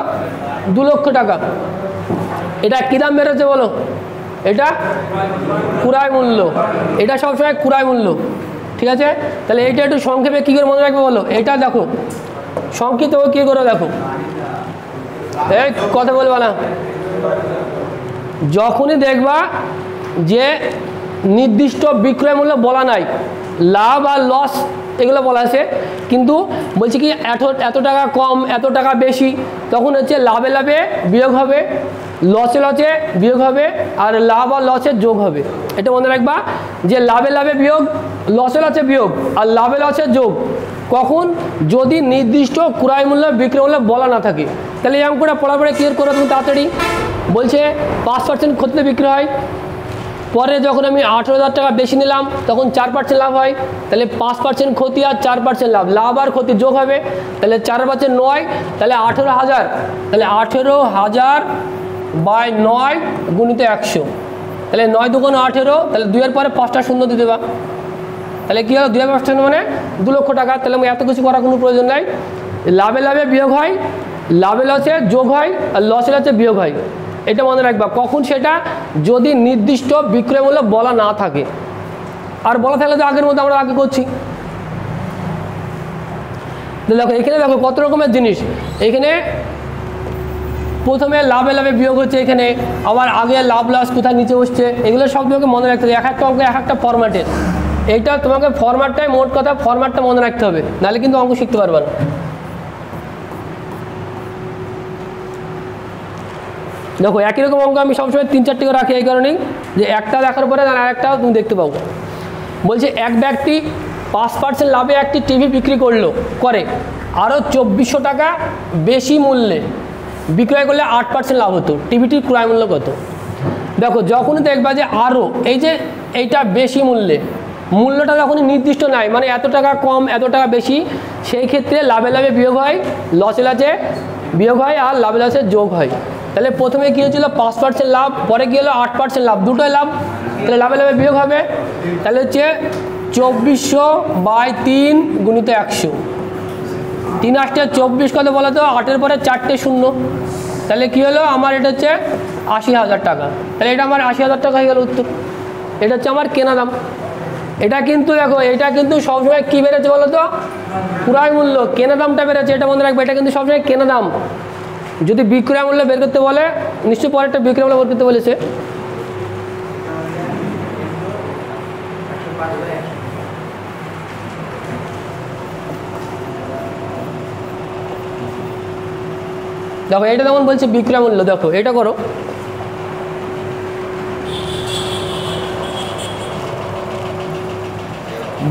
S1: 2 লক্ষ টাকা। এটা কী দাম বেরোচ্ছে বলো? এটা ক্রয় মূল্য, এটা সবসময় ক্রয় মূল্য, ঠিক আছে? তাহলে এইটা একটু সংক্ষেপে কী করে মনে রাখবে বলো? এটা দেখো সংক্ষিপ্ত কী করে দেখো, এই কথা বলবা না, যখনই দেখবা যে নির্দিষ্ট বিক্রয় মূল্য বলা নাই, লাভ আর লস এগুলো বলা আছে, কিন্তু বলছি কি এত টাকা কম এত টাকা বেশি, তখন হচ্ছে লাভে লাভে বিয়োগ হবে, লসে লসে বিয়োগ হবে, আর লাভ আর লসে যোগ হবে। এটা মনে রাখবা যে লাভে লাভে বিয়োগ, লসে লসে বিয়োগ, আর লাভে লসে যোগ কখন? যদি নির্দিষ্ট ক্রয় মূল্য বিক্রয় মূল্য বলা না থাকে। তাহলে এই অঙ্কটা পড়ার পরে ক্লিয়ার করো তুমি তাড়াতাড়ি। বলছে 5% ক্ষতিতে বিক্রি হয়, পরে যখন আমি 18,000 টাকা বেশি নিলাম তখন 4% লাভ হয়, তাহলে 5% ক্ষতি আর 4% লাভ, লাভ আর ক্ষতি যোগ হবে, তাহলে 4 × 9, তাহলে 18,000, তাহলে 18,000/9 × 100, তাহলে 9 দুগুণে 18, তাহলে 2 এর পরে 5টা শূন্য দিয়ে দেবা, তাহলে কী হলো? 2 এর 5টা মানে 2 লক্ষ টাকা। তাহলে এত কিছু করার কোনো প্রয়োজন নাই, লাভে লাভে বিয়োগ হয়, লাভে লসে যোগ হয়, আর লসে লসে বিয়োগ হয়। এটা মনে রাখবা কখন? সেটা যদি নির্দিষ্ট বিক্রয় মূল্য বলা না থাকে। আর বলা থাকলে তো আগের মতো আমরা আগে করছি। দেখো এখানে দেখো কত রকমের জিনিস, এখানে প্রথমে লাভে লাভে বিয়োগ হচ্ছে, এখানে আবার আগে লাভ লস কোথায় নিচে বসছে, এগুলো সব তোমাকে মনে রাখতে হবে। এক একটা অঙ্ক এক একটা ফরম্যাটের, এইটা তোমাকে ফরম্যাটটাই মোট কথা ফরম্যাটটা মনে রাখতে হবে, নাহলে কিন্তু অঙ্ক শিখতে পারবে না। দেখো একই রকম অঙ্ক আমি সবসময় 3-4টি করে রাখি এই কারণেই যে একটা দেখার পরে আর একটাও তুমি দেখতে পাবো। বলছে এক ব্যক্তি 5% লাভে একটি টিভি বিক্রি করে আরও 2400 টাকা বেশি মূল্যে বিক্রয় করলে 8% লাভ হতো, টিভিটির ক্রয় মূল্য কত? দেখো যখনই দেখবা যে আরও এই যে এইটা বেশি মূল্যটা যখনই নির্দিষ্ট নাই, মানে এত টাকা কম এত টাকা বেশি, সেই ক্ষেত্রে লাভে লাভে বিয়োগ হয়, লসে লসে বিয়োগ হয়, আর লাভে লসে যোগ হয়। তাহলে প্রথমে কী হয়েছিল 5% লাভ, পরে কী হলো 8% লাভ, দুটোই লাভ, তাহলে লাভে লাভে বিয়োগ হবে। তাহলে হচ্ছে 2400/3 গুণিত 100, 3 8 24 কত বলো তো, 8-এর পরে 4টে শূন্য, তাহলে কী হলো আমার এটা হচ্ছে 80,000 টাকা। তাহলে এটা আমার 80,000 টাকা হয়ে গেল উত্তর। এটা হচ্ছে আমার কেনা দাম। এটা কিন্তু দেখো এটা কিন্তু সবসময় কী বেড়েছে বলো তো, ক্রয় মূল্য, কেনা দামটা বেড়েছে, এটা মনে রাখবে, এটা কিন্তু সবসময় কেনা দাম। যদি বিক্রয় মূল্য বের করতে বলে নিশ্চয়ই পরে একটা বিক্রয় মূল্য বের করতে বলেছে। দেখো এটা যেমন বলছে বিক্রয় মূল্য, দেখো এটা করো,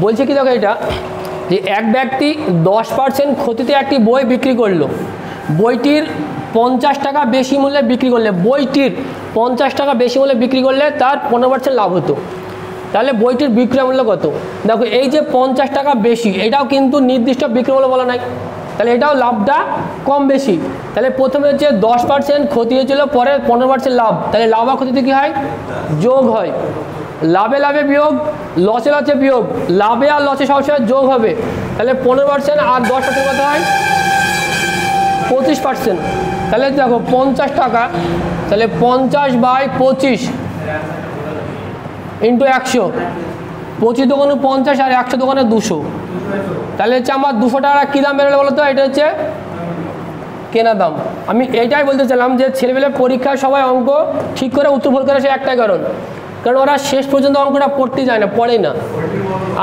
S1: বলছে কি দেখো এটা যে এক ব্যক্তি 10% ক্ষতিতে একটি বই বিক্রি করলো, বইটির 50 টাকা বেশি মূল্যে বিক্রি করলে, বইটির 50 টাকা বেশি মূল্যে বিক্রি করলে তার 15% লাভ হতো। তাহলে বইটির বিক্রয় মূল্য কত? দেখো এই যে 50 টাকা বেশি, এটাও কিন্তু নির্দিষ্ট বিক্রয় মূল্য বলা নাই, তাহলে এটাও লাভটা কম বেশি। তাহলে প্রথমে হচ্ছে 10% ক্ষতি হয়েছিল, পরে 15% লাভ, তাহলে লাভ আর ক্ষতিতে কী হয়? যোগ হয়। লাভে লাভে বিয়োগ, লসে লসে বিয়োগ, লাভে আর লসে সবসময় যোগ হবে। তাহলে 15% আর 10% কত হয়? 25%। তাহলে দেখো 50 টাকা, তাহলে 50/25 ইন্টু 100, 25 দোকানে 50 আর 100 দোকানে 200, তাহলে হচ্ছে আমার 200 টাকা কী দাম বেরোলো বলো তো? এটা হচ্ছে কেনা দাম। আমি এইটাই বলতে চাইলাম যে ছেলেমেয়ের পরীক্ষায় সবাই অঙ্ক ঠিক করে উত্তর ভুল করে, সে একটাই কারণ ওরা শেষ পর্যন্ত অঙ্কটা পড়তে যায় না, পড়েই না।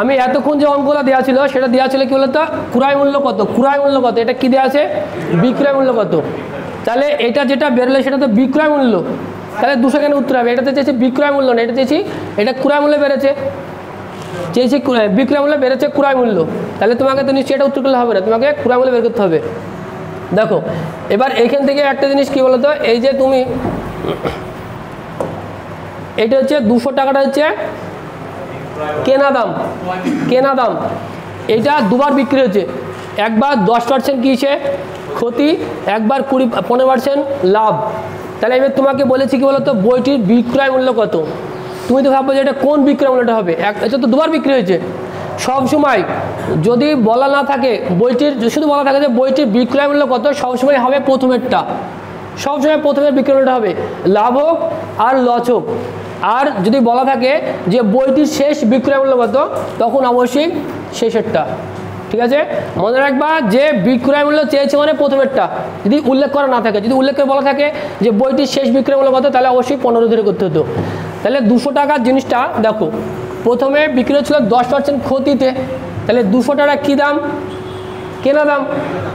S1: আমি এতক্ষণ যে অঙ্কটা দেওয়া ছিল সেটা দেওয়া ছিল কী বলতো, ক্রয় মূল্য কত, ক্রয় মূল্য কত, এটা কী দেওয়া আছে? বিক্রয় মূল্য কত। তাহলে এটা যেটা বেরোলো সেটা তো বিক্রয় মূল্য, তাহলে 200 কেন উত্তর হবে? এটাতে চেয়েছি বিক্রয় মূল্য না, এটা চেয়েছি এটা ক্রয় মূল্য বেড়েছে, চেয়েছি বিক্রয় মূল্য বেড়েছে ক্রয় মূল্য, তাহলে তোমাকে তো নিশ্চয়ই এটা উত্তর করলে হবে না, তোমাকে ক্রয় মূল্য বের করতে হবে। দেখো এবার এইখান থেকে একটা জিনিস কী বলো তো, এই যে তুমি এটা হচ্ছে 200 টাকাটা হচ্ছে কেনা দাম, কেনা দাম, এইটা দুবার বিক্রি হচ্ছে, একবার 10% কিসে ক্ষতি, একবার 15% লাভ। তাহলে এবার তোমাকে বলেছি কি বলতো, বইটির বিক্রয় মূল্য কত। তুমি তো ভাবো যে এটা কোন বিক্রয় মূল্যটা হবে, এটা তো দুবার বিক্রি হয়েছে। সব সময় যদি বলা না থাকে বইটির, শুধু বলা থাকে যে বইটির বিক্রয় মূল্য কত, সবসময় হবে প্রথমেরটা, সবসময় প্রথমের বিক্রয় মূল্যটা হবে, লাভ হোক আর লস হোক। আর যদি বলা থাকে যে বইটির শেষ বিক্রয় মূল্য কত, তখন অবশ্যই শেষেরটা। ঠিক আছে, মনে রাখবা যে বিক্রয় মূল্য চেয়েছে মানে প্রথমেরটা, যদি উল্লেখ করা না থাকে, যদি উল্লেখ করে বলা থাকে যে বইটির শেষ বিক্রয় মূল্য কত, তাহলে অবশ্যই 15 ধরে করতে হতো। তাহলে 200 টাকার জিনিসটা দেখো প্রথমে বিক্রি হচ্ছিল 10% ক্ষতিতে, তাহলে 200 টাকা কী দাম? কেনা দাম।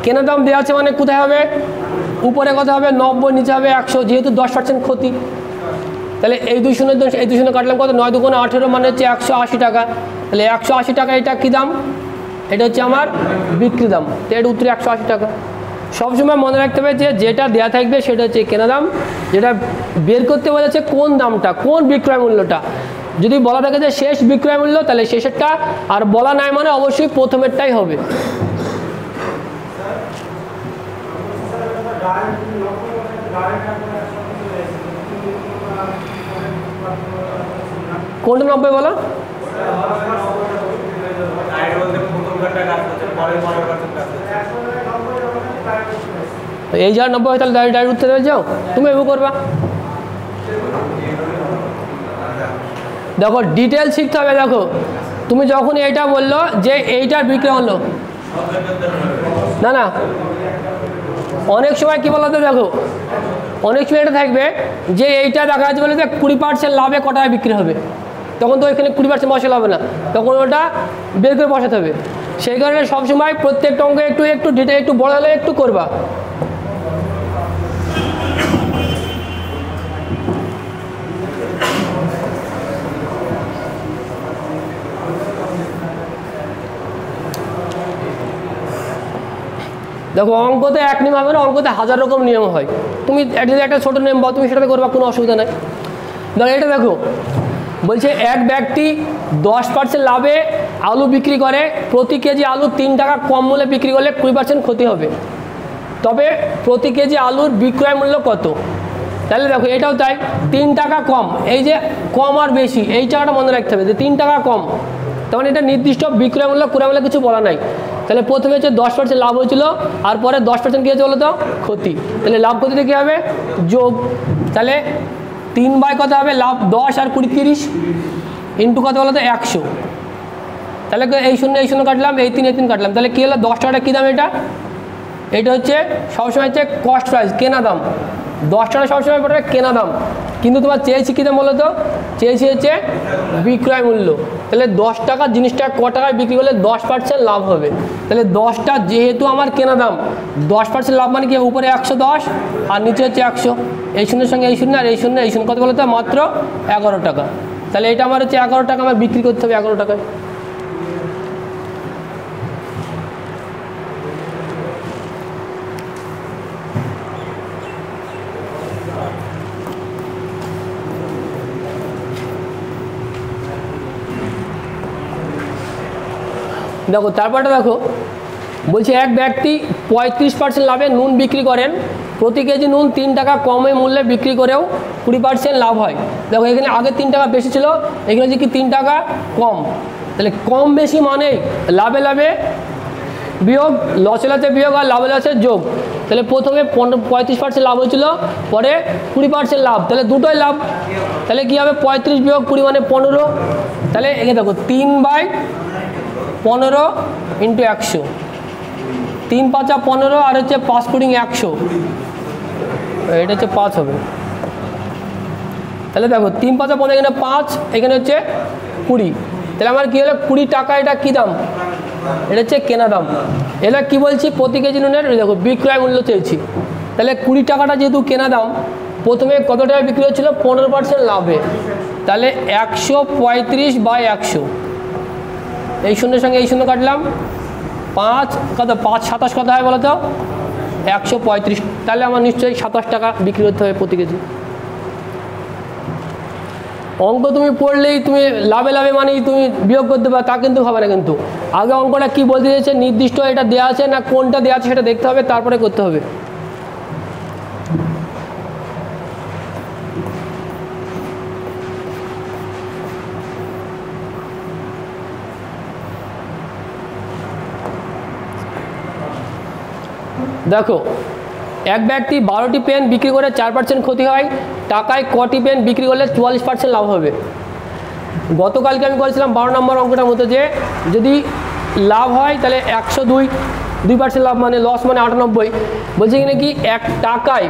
S1: কেনা দাম দেওয়া আছে মানে কোথায় হবে? উপরে কত হবে? 90, নিচে হবে 100, যেহেতু 10% ক্ষতি। তাহলে এই 200 কাটলাম কত? 9 2 18, মানে হচ্ছে 180 টাকা। তাহলে 180 টাকা এটা কী দাম? এটা হচ্ছে আমার বিক্রি দাম, তো এর উত্তরে 180 টাকা। সবসময় মনে রাখতে হবে যে যেটা দেওয়া থাকবে সেটা হচ্ছে কেনা দাম, যেটা বের করতে বলেছে কোন দামটা, কোন বিক্রয় মূল্যটা। যদি বলা থাকে যে শেষ বিক্রয় মূল্য, তাহলে শেষেরটা, আর বলা নাই মানে অবশ্যই প্রথমেরটাই হবে। কোনটা 90 বলো? এই যার 90 হয় তাহলে ডাইরেক্ট উঠতে দেবে, যাও তুমি এভাবে করবা। দেখো ডিটেল শিখতে হবে। দেখো তুমি যখন এইটা বললো যে এইটার বিক্রি হলো, না না, অনেক সময় কী বলতো দেখো, অনেক সময় এটা থাকবে যে এইটা দেখা যাচ্ছে বলে যে 20% লাভে ক টাকায় বিক্রি হবে, তখন তো এখানে 20% বসালে হবে না, তখন ওটা বের করে বসাতে হবে। সেই কারণে সবসময় প্রত্যেকটা অঙ্কে একটু একটু ডিটেল একটু বড় হলে একটু করবা। দেখো অঙ্কতে এক নিয়ম হবে না, অঙ্কতে 1000 রকম নিয়ম হয়। তুমি যদি একটা ছোটো নিয়ম পাও তুমি সেটাতে করবা, কোনো অসুবিধা নাই। ধরো এটা দেখো বলছে এক ব্যক্তি 10% লাভে আলু বিক্রি করে, প্রতি কেজি আলু 3 টাকা কম মূল্যে বিক্রি করলে 20% ক্ষতি হবে, তবে প্রতি কেজি আলুর বিক্রয় মূল্য কত? তাহলে দেখো এটাও তাই, 3 টাকা কম, এই যে কম আর বেশি এই টাকাটা মনে রাখতে হবে যে 3 টাকা কম, তখন এটা নির্দিষ্ট বিক্রয় মূল্য ক্রয় মূল্য কিছু বলা নাই। তাহলে প্রথমে হচ্ছে 10% লাভ হয়েছিল, আর পরে 10% কী হয়েছে বলো তো? ক্ষতি। তাহলে লাভ ক্ষতিতে কী হবে? যোগ। তাহলে 3 বাই কত হবে? লাভ 10 আর 20 30 ইন্টু কত বলো তো? 100। তাহলে এই শূন্য কাটলাম, এই 3 কাটলাম, তাহলে কী হলো? 10 টাকাটা কী দাম? এটা হচ্ছে সবসময় হচ্ছে কস্ট প্রাইস, কেনা দাম। 10 টাকা সবসময় পড়বে কেনা দাম, কিন্তু তোমার চেয়েছি কী দাম বলো তো? চেয়েছি হচ্ছে বিক্রয় মূল্য। তাহলে 10 টাকার জিনিসটা ক টাকায় বিক্রি করলে 10% লাভ হবে। তাহলে 10টা যেহেতু আমার কেনা দাম, 10% লাভ মানে কি? উপরে 110 আর নিচে হচ্ছে 100, এই শূন্যের সঙ্গে এই শূন্য আর এই শূন্য এই শূন্য, কত বলো তো? মাত্র 11 টাকা। তাহলে এটা আমার হচ্ছে 11 টাকা আমার বিক্রি করতে হবে, 11 টাকায়। দেখো তারপরটা দেখো বলছে এক ব্যক্তি 35% লাভে নুন বিক্রি করেন, প্রতি কেজি নুন 3 টাকা কমে মূল্যে বিক্রি করেও 20% লাভ হয়। দেখো এখানে আগে 3 টাকা বেশি ছিল, এখানে হচ্ছে কি 3 টাকা কম। তাহলে কম বেশি মানে লাভে লাভে বিয়োগ, লসে লসে বিয়োগ আর লাভে লসে যোগ। তাহলে প্রথমে 35% লাভ হয়েছিল, পরে 20% লাভ, তাহলে দুটোই লাভ। তাহলে কী হবে? 35 বিয়োগ 20 মানে 15। তাহলে এখানে দেখো 3/15 ইন্টু 100, 3 5 15 আর হচ্ছে 5 পুডিং 100, এটা হচ্ছে 5 হবে। তাহলে দেখো 3 5 15, এখানে 5, এখানে হচ্ছে 20। তাহলে আমার কী হলো? 20 টাকা। এটা কী দাম? এটা হচ্ছে কেনা দাম। এটা কি বলছি? প্রতি কেজি নুনের দেখো বিক্রয় মূল্য চেয়েছি। তাহলে 20 টাকাটা যেহেতু কেনা দাম, প্রথমে কত টাকা বিক্রি হচ্ছিল? 15% লাভে। তাহলে 135/100, এই শূন্যের সঙ্গে এই শূন্য কাটলাম, 5 কত? 5 27 কত হয় বলো তো? 135। তাহলে আমার নিশ্চয়ই 27 টাকা বিক্রি করতে হবে প্রতি কেজি। অঙ্ক তুমি পড়লেই তুমি লাভে লাভে মানেই তুমি বিয়োগ করতে পারো তা কিন্তু হবে না। কিন্তু আগে অঙ্কটা কি বলতে চাইছে, নির্দিষ্ট এটা দেওয়া আছে না কোনটা দেওয়া আছে সেটা দেখতে হবে, তারপরে করতে হবে। দেখো এক ব্যক্তি 12টি পেন বিক্রি করে 4% ক্ষতি হয়, টাকায় কটি পেন বিক্রি করলে 44% লাভ হবে? গতকালকে আমি করেছিলাম 12 নম্বর অঙ্কটার মতো, যে যদি লাভ হয় তাহলে 102, 2% লাভ মানে লস মানে 98। বলছে কি নাকি 1 টাকায়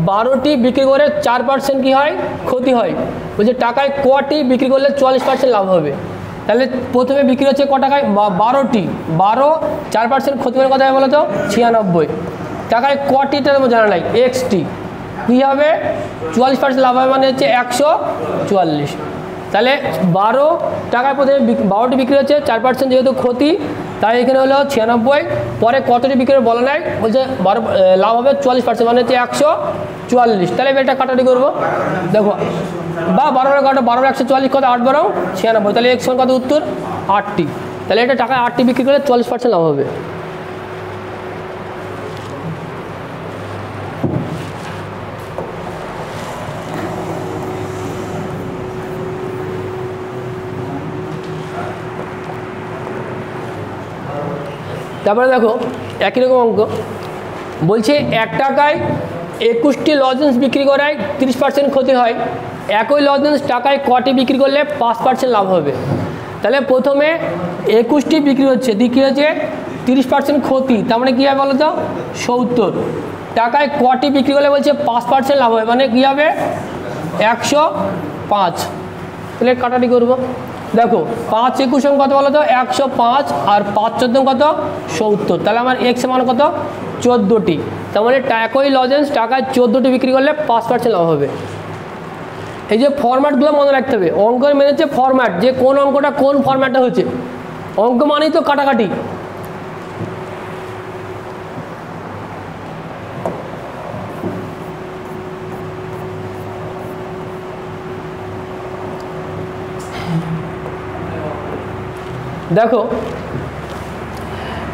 S1: 12টি বিক্রি করে 4% কি হয়? ক্ষতি হয়। বলছে টাকায় কটি বিক্রি করলে 44% লাভ হবে? তাহলে প্রথমে বিক্রি হচ্ছে ক টাকায়? 12টি, 12, 4% ক্ষতি মানে কত হয় বলো তো? 96। টাকায় কটিটা জানা নাই, এক্সটি কী হবে? 44% লাভ হবে মানে হচ্ছে 144। তাহলে 12 টাকায় প্রথমে 12টি বিক্রি হচ্ছে, 4% যেহেতু ক্ষতি, তাই এখানে হলো 96। পরে কতটি বিক্রি বলা নাই, বলছে 12 লাভ হবে 44% মানে হচ্ছে 144। তাহলে এটা কাটাটি করবো। দেখো বা 12 কাটো, 12 144 কত? 8 12 96। তাহলে এক্স কত উত্তর? 8টি। তাহলে এটা টাকায় 8টি বিক্রি করলে 44% লাভ হবে। তারপরে দেখো একই রকম অঙ্ক বলছে 1 টাকায় 21টি লজেন্স বিক্রি করায় 30% ক্ষতি হয়, একই লজেন্স টাকায় কটি বিক্রি করলে 5% লাভ হবে? তাহলে প্রথমে 21টি বিক্রি হচ্ছে, দিয়ে কী হচ্ছে 30% ক্ষতি, তার মানে কী হবে বলো তো 70 টাকায় কটি বিক্রি করলে বলছে 5% লাভ হবে, মানে কী হবে 105। তাহলে কাটাটি করবো, দেখো 5 21 কত বলো তো 105 আর 5 14 কত 70, তাহলে আমার এক্স মান কত 14টি, তার মানে একই লজেন্স টাকায় 14টি বিক্রি করলে 5% লাভ হবে। এই যে ফরম্যাটগুলো মনে রাখতে হবে, অঙ্কের মেনে হচ্ছে ফরম্যাট, যে কোন অঙ্কটা কোন ফরম্যাটে হচ্ছে, অঙ্ক মানেই তো কাটাকাটি। দেখো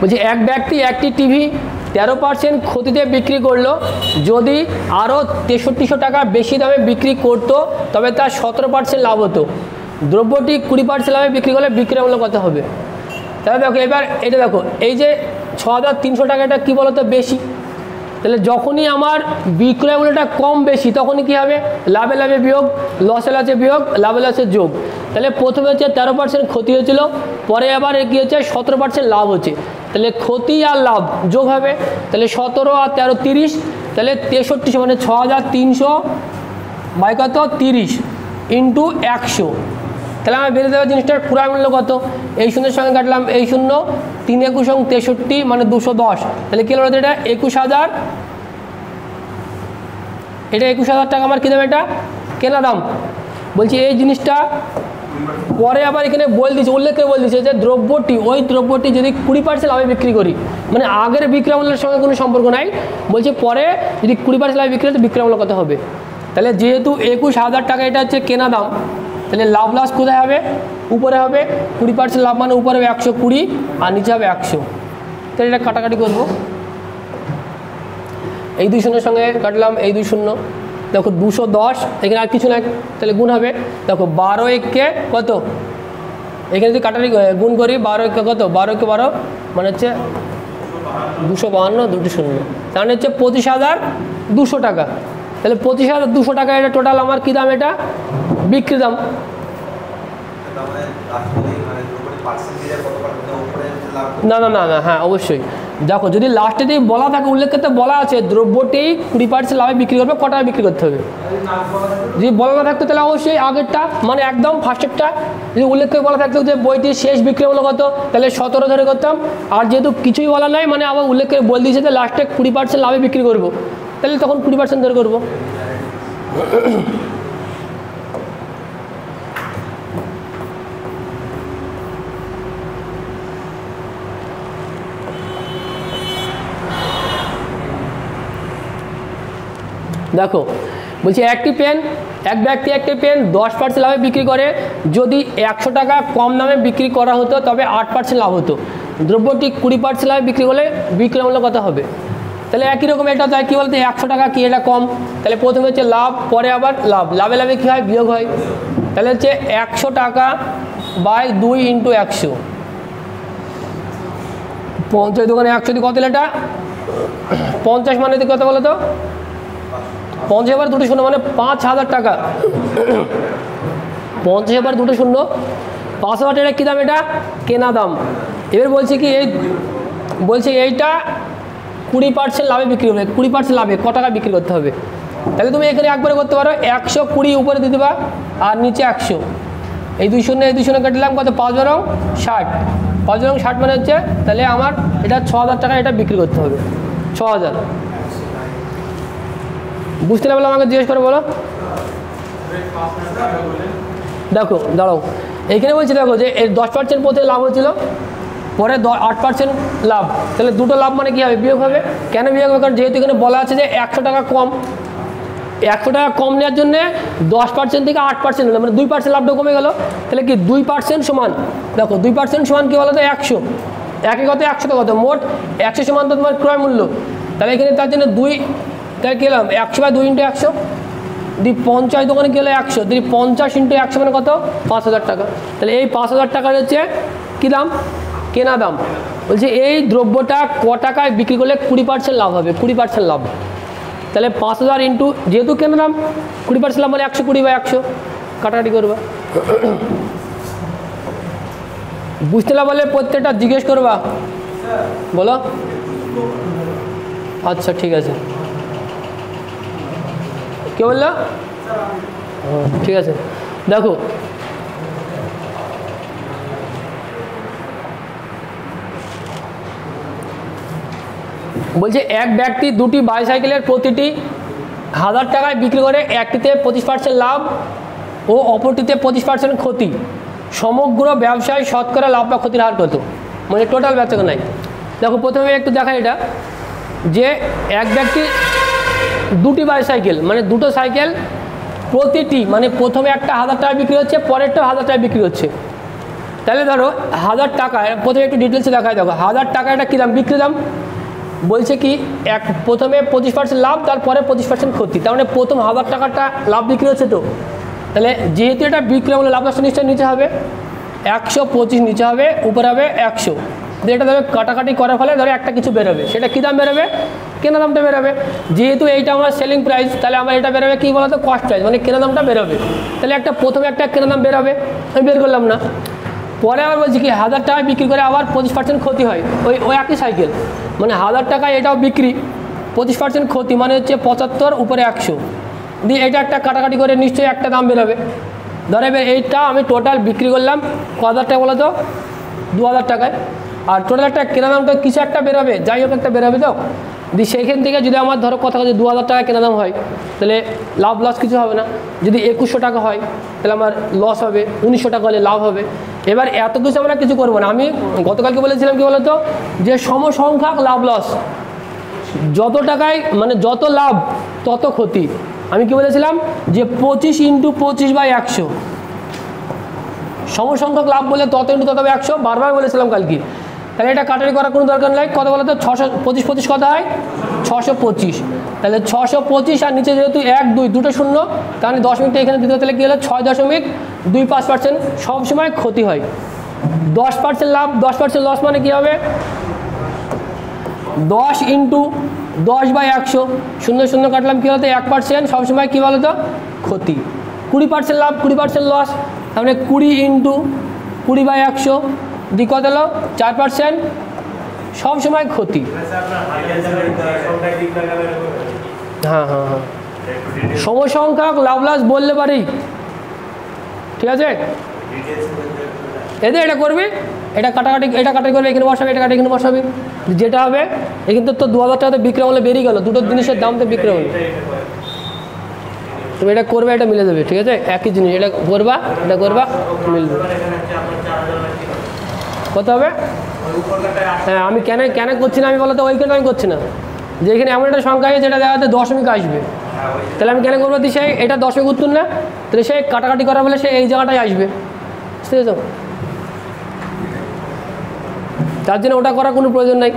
S1: বলছি এক ব্যক্তি একটি টিভি 13% ক্ষতিতে বিক্রি করলো, যদি আরও 6300 টাকা বেশি দামে বিক্রি করতো তবে তার 17% লাভ হতো। দ্রব্যটি 20% লাভে বিক্রি করলে বিক্রয় মূল্য কত হবে? তাহলে দেখো এবার এটা দেখো, এই যে 6300 টাকা, এটা কী বলতো বেশি, তাহলে যখনই আমার বিক্রয় মূল্যটা কম বেশি তখনই কী হবে লাভে লাভে বিয়োগ, লসে লসে বিয়োগ, লাভে লসে যোগ। তাহলে প্রথমে হচ্ছে 13% ক্ষতি হয়েছিল, পরে আবার কী হচ্ছে 17% লাভ হচ্ছে, তাহলে ক্ষতি আর লাভ যোগ হবে, তাহলে 17 আর 13 30, তাহলে 63 মানে 6300 বাই কত 30 ইন্টু 100, তাহলে আমার বেরিয়ে দেওয়া জিনিসটার ক্রয় মূল্য কত, এই শূন্যের সঙ্গে কাটলাম এই শূন্য, 3 21 63 মানে 210, তাহলে কী হলো এটা 21000, এটা 21000 টাকা আমার কী দাম, এটা কেনা দাম। বলছি এই জিনিসটা পরে আবার এখানে বল দিচ্ছে, উল্লেখ করে বল দিচ্ছে যে দ্রব্যটি, ওই দ্রব্যটি যদি 20% লাভে বিক্রি করি, মানে আগের বিক্রয় মূল্যের সঙ্গে কোনো সম্পর্ক নাই, বলছে পরে যদি 20% লাভে বিক্রি হয় তো বিক্রয় মূল্য কত হবে। তাহলে যেহেতু 21000 টাকা এটা হচ্ছে কেনা দাম, তাহলে লাভ লস কোথায় হবে, উপরে হবে, 20% লাভ মানে উপরে হবে 120 আর নিচে হবে 100, তাহলে এটা কাটাকাটি করবো, এই 2 শূন্যের সঙ্গে কাটলাম এই 2 শূন্য, দেখো 210, এখানে আর কিছু না, তাহলে গুণ হবে, দেখো 12 একে কত, এখানে যদি কাটারি গুণ করি 12 একে কত, 12 একে 12 মানে হচ্ছে 252, 2টি শূন্য, তাহলে হচ্ছে 25200 টাকা। তাহলে 25200 টাকা এটা টোটাল আমার কী দাম, এটা বিক্রি দাম। না না না না, হ্যাঁ অবশ্যই, দেখো যদি লাস্টে যদি বলা থাকে, উল্লেখ করতে বলা আছে দ্রব্যটি 20% লাভে বিক্রি করবে, কত টাকা বিক্রি করতে হবে, যদি বলা না থাকতো তাহলে অবশ্যই আগেরটা মানে একদম ফার্স্টেরটা, যদি উল্লেখ করে বলা থাকতো যে বইটির শেষ বিক্রি মূল্য কত, তাহলে 17 ধরে করতাম, আর যেহেতু কিছুই বলা নাই মানে আবার উল্লেখ করে বলে দিয়েছে যে লাস্টে 20% লাভে বিক্রি করবো, তাহলে তখন 20% ধরে করবো। দেখো বলছি একটি পেন, এক ব্যক্তি একটি পেন 10% লাভে বিক্রি করে, যদি 100 টাকা কম দামে বিক্রি করা হতো তবে 8% লাভ হতো। দ্রব্যটি 20% লাভে বিক্রি করলে বিক্রয় মূল্য কত হবে? তাহলে একই রকম এটা তাই কী বলতে 100 টাকা কি এটা কম, তাহলে প্রথমে হচ্ছে লাভ, পরে আবার লাভ, লাভে লাভে কী হয় বিয়োগ হয়, তাহলে হচ্ছে 100 টাকা বাই 2 ইন্টু 100, 50 দোকানে 100 দিয়ে কত এটা 50 মানে কত বলো তো 50 বার 2টি শূন্য মানে 5000 টাকা, 50 বার 2টি শূন্য 5000 টাকা কী দাম, এটা কেনা দাম। এবার বলছে কি এই বলছে এইটা 20% লাভে বিক্রি হবে, 20% লাভে ক টাকা বিক্রি করতে হবে, তাহলে তুমি এখানে একবারে করতে পারো 120 উপরে দিয়ে দেবা আর নিচে 100, এই 2 শূন্য এই 2 শূন্য কাটলাম কত 5 বারং 60, 5 বারং 60 মানে হচ্ছে তাহলে আমার এটা 6000 টাকা এটা বিক্রি করতে হবে, 6000। বুঝতে না বলো আমাকে জিজ্ঞেস করে বলো। দেখো দাঁড়াও এইখানে বলছি, দেখো যে এর 10% প্রথমে লাভ হয়েছিল, পরে 8% লাভ, তাহলে দুটো লাভ মানে কী হবে বিয়োগ হবে, কেন বিয়োগ হবে, কারণ যেহেতু এখানে বলা আছে যে 100 টাকা কম, 100 টাকা কম নেওয়ার জন্যে 10% থেকে 8% হলো, মানে 2% লাভটা কমে গেল, তাহলে কি 2% সমান, দেখো 2% সমান কী বলো তো 100, একে কত 100 কত মোট 100 সমান তো তোমার ক্রয় মূল্য, তাহলে এখানে তার জন্য 2, তাহলে কী এলাম 100 বাই 2 ইন্টু 100, দিয়ে 50 দোকানে কী হলো 100, দিয়ে 50 ইন্টু 100 মানে কত 5000 টাকা, তাহলে এই 5000 টাকার হচ্ছে কী দাম কেনা দাম। বলছে এই দ্রব্যটা ক টাকায় বিক্রি করলে 20% লাভ হবে, 20% লাভ, তাহলে 5000 ইন্টু যেহেতু কেনা দাম 20% লাভ মানে 120 বাই 100, কাটাকাটি করবে। বুঝতে না বলে প্রত্যেকটা জিজ্ঞেস করবা, বলো। আচ্ছা ঠিক আছে, কে বললো? ঠিক আছে, দেখো বলছে এক ব্যক্তি দুটি বাইসাইকেলের প্রতিটি 1000 টাকায় বিক্রি করে, একটিতে 25% লাভ ও অপরটিতে 25% ক্ষতি। সমগ্র ব্যবসায় শতকরা লাভ বা ক্ষতির হার কত? মানে টোটাল বেচা নাই। দেখো প্রথমে একটু দেখা এটা যে এক ব্যক্তি দুটি বাইসাইকেল মানে দুটো সাইকেল প্রতিটি মানে প্রথমে একটা 1000 টাকায় বিক্রি হচ্ছে, পরেরটাও 1000 টাকায় বিক্রি হচ্ছে। তাহলে ধরো 1000 টাকায়, প্রথমে একটু ডিটেলসে দেখায়, দেখো 1000 টাকা এটা কী দাম, বিক্রি দাম। বলছে কি প্রথমে 25% লাভ, তারপরে 25% ক্ষতি, তার মানে প্রথম 1000 টাকাটা লাভ বিক্রি হচ্ছে। তো তাহলে যেহেতু এটা বিক্রি হলে লাভ লসটা নিশ্চয়ই নিচে হবে 125, নিচে হবে উপরে হবে 100। এটা ধরো কাটাকাটি করার ফলে ধরো একটা কিছু বেরোবে, সেটা কী দাম বেরোবে? কেনা দামটা বেরোবে। যেহেতু এইটা আমার সেলিং প্রাইস, তাহলে আমার এটা বেরোবে কী বলতো, কস্ট প্রাইস, মানে কেনা দামটা বেরোবে। তাহলে প্রথমে একটা কেনা দাম বেরোবে, আমি বের করলাম না। পরে আবার বলছি কি 1000 টাকায় বিক্রি করে আবার 25% ক্ষতি হয়, ওই একই সাইকেল, মানে 1000 টাকায় এটাও বিক্রি, 25% ক্ষতি মানে হচ্ছে 75 উপরে 100 দিয়ে এটা একটা কাটাকাটি করে নিশ্চয়ই একটা দাম বেরোবে। ধরে এইটা আমি টোটাল বিক্রি করলাম কত টাকা বলো তো, 2000 টাকায়, আর টোটাল একটা কেনা দামটা কিছু একটা বেরোবে, যাই হোক একটা বেরোবে। তো দিয়ে সেইখান থেকে যদি আমার ধরো কথা যদি 2000 টাকা কেনা দাম হয়, তাহলে লাভ লস কিছু হবে না। যদি 2100 টাকা হয় তাহলে আমার লস হবে, 1900 টাকা হলে লাভ হবে। এবার এত কিছু আমরা কিছু করবো না। আমি গতকালকে বলেছিলাম কি বলতো, যে সমসংখ্যক লাভ লস, যত টাকায় মানে যত লাভ তত ক্ষতি। আমি কি বলেছিলাম যে 25 × 25/100, সমসংখ্যক লাভ বলে তত ইন্টু তত 100, বারবার বলেছিলাম কালকে। তাহলে এটা কাটারি করার কোনো দরকার নাই। কত বলো তো, 625 কত হয়, 625। তাহলে 625 আর নিচে যেহেতু 1 2 দুটো শূন্য, তাহলে 10 মিনিটে এখানে দিতে, তাহলে কী হলো 6.25%। সবসময় ক্ষতি হয়। 10% লাভ 10% লস মানে কী হবে, 10 × 10/100, 0 0 কাটলাম কী হতো 1%, সবসময় কী বলো তো ক্ষতি। 20% লাভ 20% লস, তাহলে 20 × 20/100 দিয়ে কত হলো 4%, সবসময় ক্ষতি। হ্যাঁ হ্যাঁ হ্যাঁ, সমসংখ্যক লাভ লস বললে পারি, ঠিক আছে। এদের এটা করবি, এটা কাটাকাটি করবে, এখানে বসাবে, এটা কাটা এখানে বসাবে, যেটা হবে এখানে তো 2000 টাকাতে বিক্রি হলে বেরিয়ে গেল, দুটো জিনিসের দাম তো বিক্রি হলো। তুমি এটা করবে, এটা মিলে যাবে, ঠিক আছে, একই জিনিস, এটা করবা মিলবে। কত হবে? হ্যাঁ, আমি কেন করছি না আমি বলো তো, ওইখানে আমি করছি না, যে এখানে এমন একটা সংখ্যা আছে যেটা দেখা যাচ্ছে দশমিক আসবে, তাহলে আমি কেন করবো, সেই এটা দশমিক উত্তর না, তাহলে সে কাটাকাটি করা বলে সে এই জায়গাটায় আসবে, ঠিক আছে। তার জন্য ওটা করার কোনো প্রয়োজন নাই।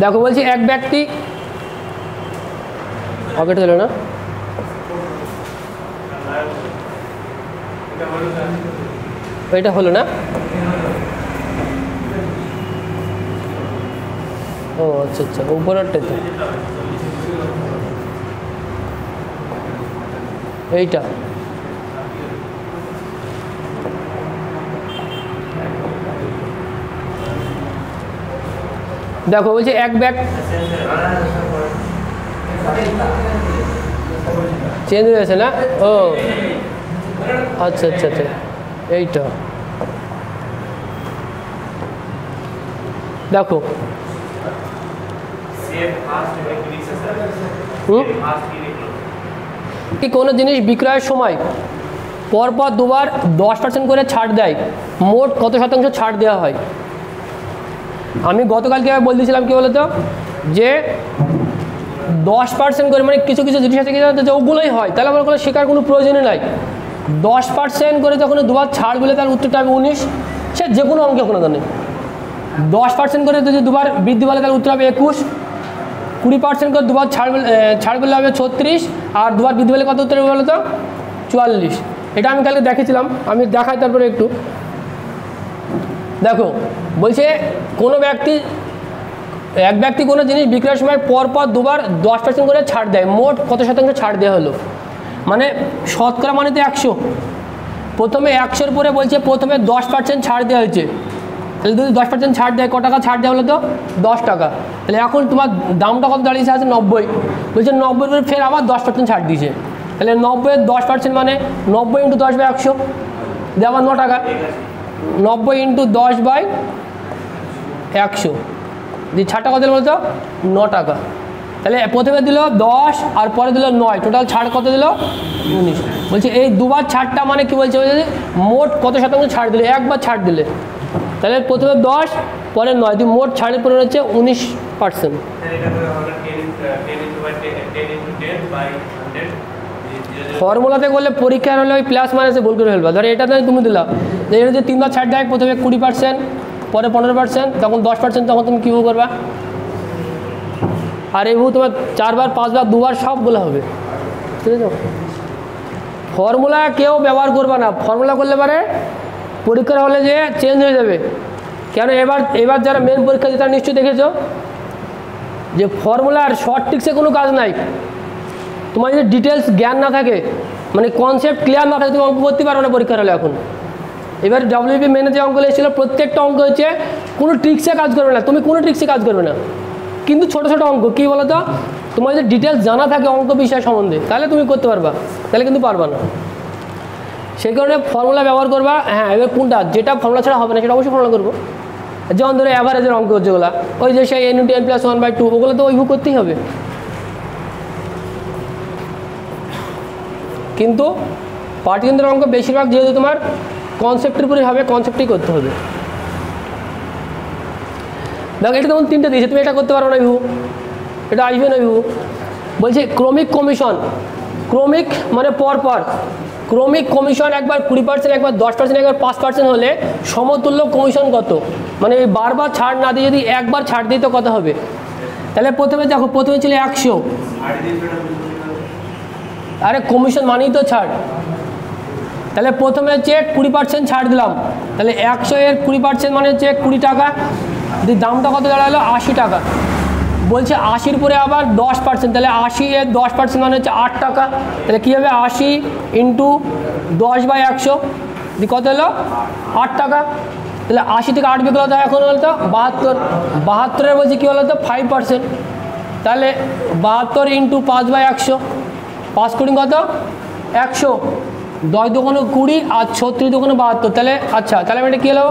S1: দেখো বলছি এক ব্যক্তি, পকেট হলো না, এটা হলো না, ও আচ্ছা আচ্ছা, উপরেরটাই তো এইটা। দেখো বলছি এক ব্যাগ চেঞ্জ হয়ে গেছে না, ও আচ্ছা আচ্ছা আচ্ছা, এইটা দেখো কি কোনো জিনিস বিক্রয়ের সময় পরপর দুবার 10% করে ছাড় দেয়, মোট কত শতাংশ ছাড় দেওয়া হয়? আমি গতকালকে বলতেছিলাম কি বলতো, যে 10% করে, মানে কিছু কিছু জিনিস আছে কি জানো তো, যে ওগুলোই হয়, তাহলে আমার কোনো শেখার কোনো প্রয়োজনই নাই। 10% করে যখন দুবার ছাড় বলে তার উত্তরটা হবে 19, সে যে কোনো অঙ্কে কোনো নেই। 10% করে যদি দুবার বৃদ্ধি বলে তাহলে উত্তর হবে 21, 20% করে দুবার ছাড় বলে হবে 36, আর দুবার বৃদ্ধি বলে কত উত্তর হবে বলো তো 44। এটা আমি কালকে দেখেছিলাম, আমি দেখাই তারপরে একটু দেখো। বলছে কোনো ব্যক্তি এক ব্যক্তি কোনো জিনিস বিক্রয়ের সময় পরপর দুবার 10% করে ছাড় দেয়, মোট কত শতাংশ ছাড় দেওয়া হলো? মানে শতকরা মানে তো 100, প্রথমে 100-র পরে বলছে প্রথমে 10% ছাড় দেওয়া হয়েছে, তাহলে যদি 10% ছাড় দেয়, ক টাকা ছাড় দেওয়া হলো তো 10 টাকা, তাহলে এখন তোমার দামটা কত দাঁড়িয়েছে আছে 90, বলছে 90 পরে ফের আবার 10% ছাড় দিয়েছে, তাহলে 90-এর 10% মানে 90 × 10/100 দিয়ে আবার 9 টাকা, 90 × 10/100 দিয়ে ছাড়টা কত দিল বলতো 9 টাকা, তাহলে প্রথমে দিল 10 আর পরে দিল 9, টোটাল ছাড় কত দিল 19। বলছে এই দুবার ছাড়টা মানে কি বলছে, মোট কত শতাংশ ছাড় দিলে, একবার ছাড় দিলে, তাহলে প্রথমে 10 পরে 9 দিয়ে মোট ছাড়ের পরিমাণ হচ্ছে 19%। ফর্মুলাতে করলে পরীক্ষার হলে ওই প্লাস মাইনাসে ভুল করে ফেলবা, ধরো এটা তুমি দিলা যে এটা যদি 3বার ছাড় দেয়, প্রথমে 20%, পরে 15%, তখন 10%, তখন তুমি কীভাবে করবা? আর এইভাবে তোমার 4বার 5বার 2বার সবগুলো হবে, ঠিক আছে? ফর্মুলা কেউ ব্যবহার করবা না, ফর্মুলা করলে পারে পরীক্ষার হলে যে চেঞ্জ হয়ে যাবে, কেন এবার যারা মেন পরীক্ষা দিয়ে তারা নিশ্চয়ই দেখেছো যে ফর্মুলার শর্ট ট্রিক্সে কোনো কাজ নাই, তোমার যদি ডিটেলস জ্ঞান না থাকে, মানে কনসেপ্ট ক্লিয়ার না থাকে, তুমি অঙ্ক করতে পারবে না পরীক্ষার হলে। এখন এবার WP মেনে যে অঙ্ক এসেছিলো প্রত্যেকটা অঙ্ক হচ্ছে কোনো ট্রিক্সে কাজ করবে না, তুমি কোনো ট্রিক্সে কাজ করবে না, কিন্তু ছোটো ছোটো অঙ্ক কী বলো তো, তোমার যদি ডিটেলস জানা থাকে অঙ্ক বিষয় সম্বন্ধে তাহলে তুমি করতে পারবা, তাহলে কিন্তু পারবা না। সেই কারণে ফর্মুলা ব্যবহার করবা। হ্যাঁ, এবার কোনটা যেটা ফর্মুলা ছাড়া হবে না সেটা অবশ্যই ফর্মুলা করবো। যেমন ধরো অ্যাভারেজের অঙ্ক যেগুলো, ওই যে সেই n × n + 1/2, ওগুলো তো ওইভাবে করতেই হবে, কিন্তু পাটিকেন্দ্রের অঙ্ক বেশিরভাগ যেহেতু তোমার কনসেপ্টের উপরেই হবে, কনসেপ্টেই করতে হবে। দেখো এটা তখন 3টে দিয়েছে, তুমি এটা করতে পারো না ভিউ, এটা আসবে না ভিউ। বলছে ক্রমিক কমিশন, ক্রমিক মানে পরপর, ক্রমিক কমিশন একবার 20%, একবার 10%, একবার 5% হলে সমতুল্য কমিশন কত? মানে বারবার ছাড় না দিয়ে যদি একবার ছাড় দিই তো কত হবে? তাহলে প্রথমে দেখো, প্রথমে ছিল 100, আরে কমিশন মানেই তো ছাড়, তাহলে প্রথমে হচ্ছে 20% ছাড় দিলাম, তাহলে 100-এর 20% মানে হচ্ছে 20 টাকা, যদি দামটা কত দাঁড়ালো 80 টাকা। বলছে 80-র পরে আবার 10%, তাহলে 80-এর 10% মানে হচ্ছে 8 টাকা, তাহলে কী হবে 80 × 10/100 দিয়ে কত হলো 8 টাকা, তাহলে 80 থেকে 8 বিয়োগ হলো এখন বলতো 72, 72-এর বলছে কী বলো তো 5%, তাহলে 72 × 5/100, 5 × 20 কত 100, 10 × 2 = 20 আর 36 × 2 = 72, তাহলে আচ্ছা, তাহলে এটা কী হলো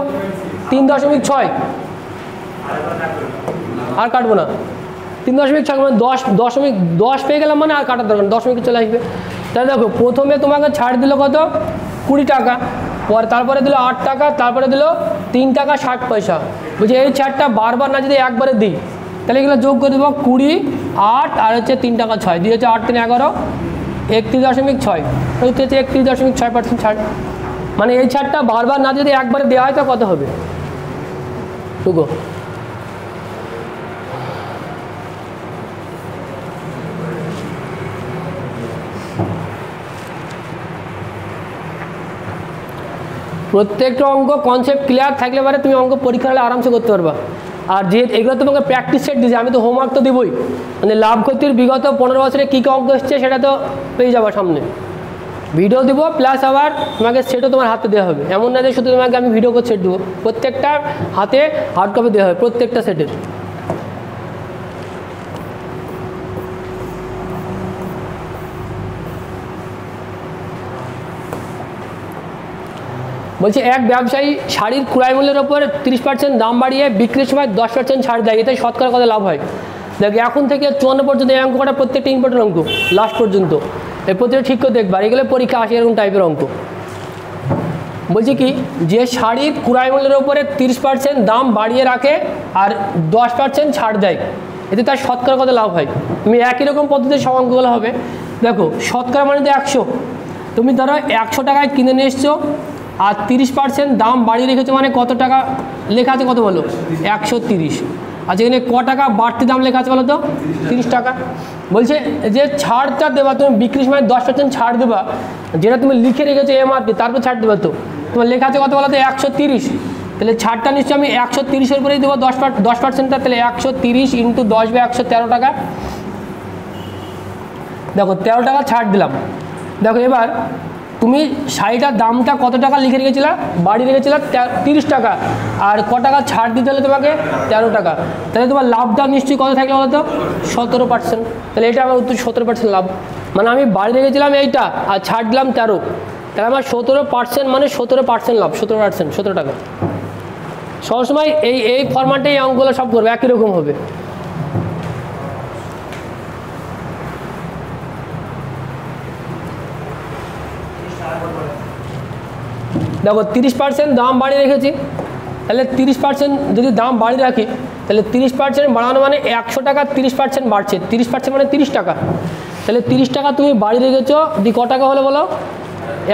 S1: 3.6, আর কাটবো না, 3.6 মানে 10 পেয়ে গেলাম, মানে আর কাটার দরকার, 10 চলে আসবে। তাহলে দেখো প্রথমে তোমাকে ছাড় দিল কত 20 টাকা, পরে তারপরে দিল 8 টাকা, তারপরে দিল 3 টাকা 60 পয়সা। বলছি এই ছাড়টা বারবার না যদি একবারে দিই, তাহলে এগুলো যোগ করে দেবো 20, 8 আর হচ্ছে 3 টাকা 6 দিয়ে হচ্ছে 8 × 3 = 11, 31.6, হচ্ছে 31.6% ছাড়। মানে এই ছাড়টা বারবার না যদি একবারে দেওয়া হয় তো কত হবে টুকু? প্রত্যেকটা অঙ্ক কনসেপ্ট ক্লিয়ার থাকলে পারে তুমি অঙ্ক পরীক্ষা হলে আরামসে করতে পারবা। আর যে এগুলো তোমাকে প্র্যাকটিস সেট দিয়েছে, আমি তো হোমওয়ার্ক তো দেবই, মানে লাভ ক্ষতির বিগত 15 বছরে কী কী অঙ্ক এসছে সেটা তো পেয়ে যাবো সামনে, ভিডিও দেবো, প্লাস আবার তোমাকে সেটও তোমার হাতে দেওয়া হবে। এমন না যে শুধু তোমাকে আমি ভিডিও করে সেট দেবো, প্রত্যেকটা হাতে হার্ড কপি দেওয়া হবে প্রত্যেকটা সেটের। বলছে এক ব্যবসায়ী শাড়ির ক্রয় মূল্যের ওপর 30% দাম বাড়িয়ে বিক্রির সময় 10% ছাড় দেয়, এতে শতকরা কত লাভ হয়? দেখ এখন থেকে 54 পর্যন্ত এই অঙ্ক কটা প্রত্যেকটা ইম্পর্টেন্ট অঙ্ক লাস্ট পর্যন্ত, এই প্রত্যেকটা ঠিক করে দেখবার, এগুলো পরীক্ষা আসে এরকম টাইপের অঙ্ক। বলছে কি যে শাড়ির ক্রয় মূল্যের ওপরে 30% দাম বাড়িয়ে রাখে আর 10% ছাড় দেয়, এতে তার শতকরা কত লাভ হয়? তুমি একই রকম পদ্ধতিতে সব অঙ্কগুলো হবে। দেখো শতকরা মানে তো 100, তুমি ধরো 100 টাকায় কিনে নিয়ে এসছো আর 30% দাম বাড়িয়ে রেখেছো, মানে কত টাকা লেখা আছে কত বলো 130। আচ্ছা এখানে ক টাকা বাড়তি দাম লেখা আছে বলো তো 30 টাকা। বলছে যে ছাড়টা দেবা তুমি বিক্রির সময় 10% ছাড় দেবা, যেটা তুমি লিখে রেখেছো MRP, তারপর ছাড় দেবা, তো তোমার লেখা আছে কত বলো তো 130, তাহলে ছাড়টা নিশ্চয়ই আমি 130-এর উপরেই দেবো 10%টা, তাহলে 130 ইন্টু 10/113 টাকা। দেখো 13 টাকা ছাড় দিলাম। দেখো এবার তুমি শাড়িটার দামটা কত টাকা লিখে রেখেছিলা, বাড়ি রেখেছিলা 30 টাকা, আর ক টাকা ছাড় দিতে হলে তোমাকে 13 টাকা। তাহলে তোমার লাভটা নিশ্চয়ই কত থাকলে বলো তো, 17%। তাহলে এটা আমার উত্তর 17% লাভ। মানে আমি বাড়ি রেখেছিলাম এইটা আর ছাড় দিলাম 13, তাহলে আমার 17% মানে 17% লাভ, 17 টাকা। সবসময় এই ফরম্যাটে এই অঙ্কগুলো সব করবে, একই রকম হবে। দেখো 30% দাম বাড়িয়ে রেখেছি, তাহলে 30% যদি দাম বাড়িয়ে রাখি তাহলে 30% বাড়ানো মানে 100 টাকা 30% বাড়ছে, 30% মানে 30 টাকা। তাহলে 30 টাকা তুমি বাড়িয়ে রেখেছো, দি ক টাকা হলো বলো,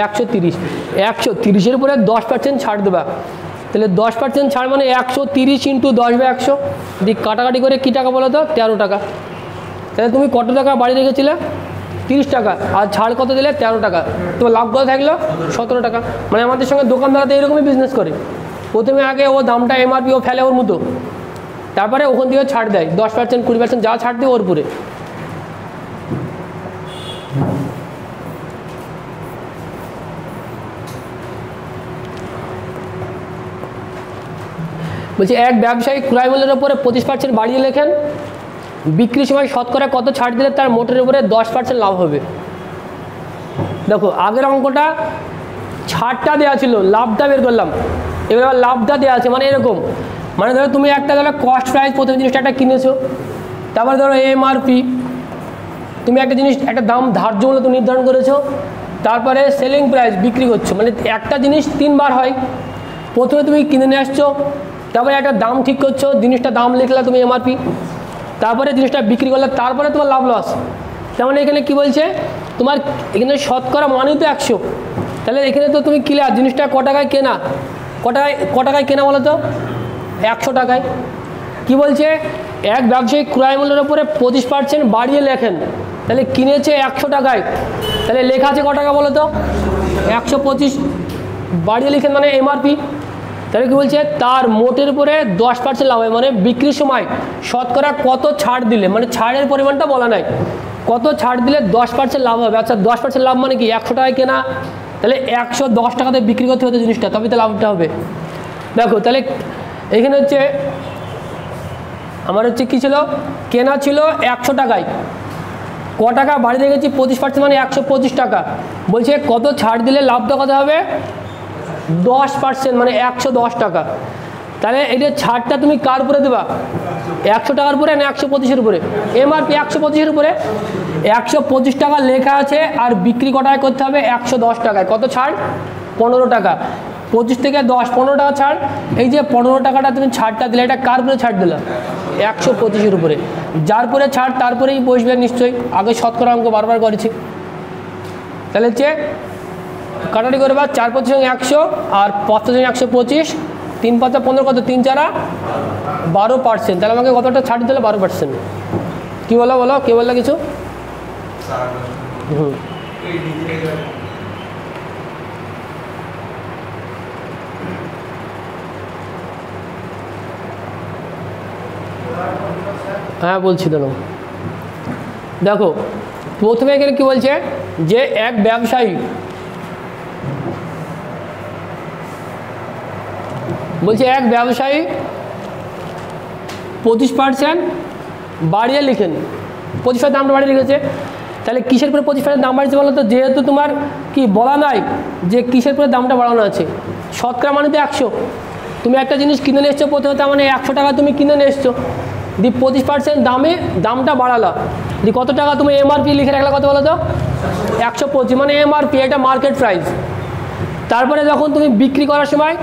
S1: 130। 130-এর উপরে 10% ছাড় দেবা, তাহলে 10% ছাড় মানে 130 ইন্টু 10/100, দি কাটাকাটি করে কী টাকা বলো তো, 13 টাকা। তাহলে তুমি কত টাকা বাড়িয়ে রেখেছিলে, 30 টাকা, আর ছাড় কত দিলে, 13 টাকা। তোমার লাভ কত থাকলো, 17 টাকা। মানে আমাদের সঙ্গে দোকানদাররা এরকমই বিজনেস করে, প্রথমে আগে ও দামটা এমআরপি ও ফেলে ওর মতো, তারপরে ওখান থেকে ছাড় দেয় 10% 20% যা ছাড় দেয় ওর উপরে। বলছি এক ব্যবসায়ী ক্রয় মূল্যের উপরে 25% বাড়িয়ে লেখেন, বিক্রির সময় শতকরা কত ছাড় দিলে তার মোটের উপরে 10% লাভ হবে। দেখো আগের অঙ্কটা ছাড়টা দেওয়া ছিল, লাভটা বের করলাম, এবার আবার লাভটা দেওয়া আছে, মানে এরকম, মানে ধরো তুমি একটা ধরো কস্ট প্রাইস প্রথম জিনিসটা একটা কিনেছো, তারপরে ধরো এমআরপি, তুমি একটা জিনিস একটা দাম ধার্য মূল্য তুমি নির্ধারণ করেছো, তারপরে সেলিং প্রাইস বিক্রি করছো। মানে একটা জিনিস 3 বার হয়, প্রথমে তুমি কিনে নিয়ে আসছো, তারপরে একটা দাম ঠিক করছো, জিনিসটা দাম লিখলা তুমি এমআরপি, তারপরে জিনিসটা বিক্রি করলে, তারপরে তোমার লাভ লস। তার মানে এখানে কী বলছে, তোমার এখানে শতকরা মানেই তো 100, তাহলে এখানে তো তুমি ক্লিয়ার জিনিসটা ক টাকায় কেনা, ক টাকায় কেনা বলো তো, 100 টাকায়। কি বলছে, এক ব্যবসায়িক ক্রয় মূল্যের উপরে 25% বাড়িয়ে লেখেন, তাহলে কিনেছে 100 টাকায়, তাহলে লেখা আছে ক টাকা বলো তো, 125 বাড়িয়ে লিখেন মানে এমআরপি। তাহলে কী বলছে, তার মোটের উপরে 10% লাভ হয়, মানে বিক্রির সময় শতকরা কত ছাড় দিলে, মানে ছাড়ের পরিমাণটা বলা নাই, কত ছাড় দিলে 10% লাভ হবে। আচ্ছা 10% লাভ মানে কি, 100 টাকায় কেনা, তাহলে 110 টাকাতে বিক্রি করতে হতো জিনিসটা, তবে তো লাভটা হবে। দেখো তাহলে এখানে হচ্ছে আমার হচ্ছে কী ছিল, কেনা ছিল 100 টাকায়, ক টাকা বাড়িয়ে রেখেছি 25% মানে 125 টাকা। বলছে কত ছাড় দিলে লাভটা কত হবে, 10% মানে 110 টাকা। তাহলে এটা ছাড়টা তুমি কার উপরে দেবা, 100 টাকার উপরে না 125-এর উপরে, এমআরপি 125-এর উপরে। 125 টাকা লেখা আছে, আর বিক্রি কটায় করতে হবে 110 টাকায়, কত ছাড়, 15 টাকা। 25 থেকে 10, 15 টাকা ছাড়। এই যে 15 টাকাটা তুমি ছাড়টা দিলে, এটা কার উপরে ছাড় দিলা, 125-এর উপরে। যার পরে ছাড় তারপরেই বসবে নিশ্চয়ই, আগে শতকরা অঙ্ক বারবার করেছি। তাহলে হচ্ছে কাটাটি করে বা 4 5 100 আর 5 5 125, 3 5 15, কত 3 4 12%। তাহলে আমাকে কতটা ছাড় দিতে হলো, 12%। কী বলো বলো, কে বললো কিছু? হ্যাঁ বলছি তো। দেখো প্রথমে এখানে কী বলছে, যে এক ব্যবসায়ী বলছে, এক ব্যবসায়ী 25% বাড়িয়ে লিখেন, 25% দামটা বাড়িয়ে লিখেছে। তাহলে কিসের পরে 25% দাম বাড়িয়েছে বলো তো, যেহেতু তোমার কি বলা নাই যে কিসের পরে দামটা বাড়ানো আছে, শতকরা মানে তো 100। তুমি একটা জিনিস কিনে নিয়ে এসছো প্রথমে, তার মানে 100 টাকা তুমি কিনে নিয়ে এসছো, দি 25% দামে দামটা বাড়ালো, দি কত টাকা তুমি এমআরপি লিখে রাখলে, কত বলো তো, 125, মানে এমআরপি, এটা মার্কেট প্রাইস। তারপরে যখন তুমি বিক্রি করার সময়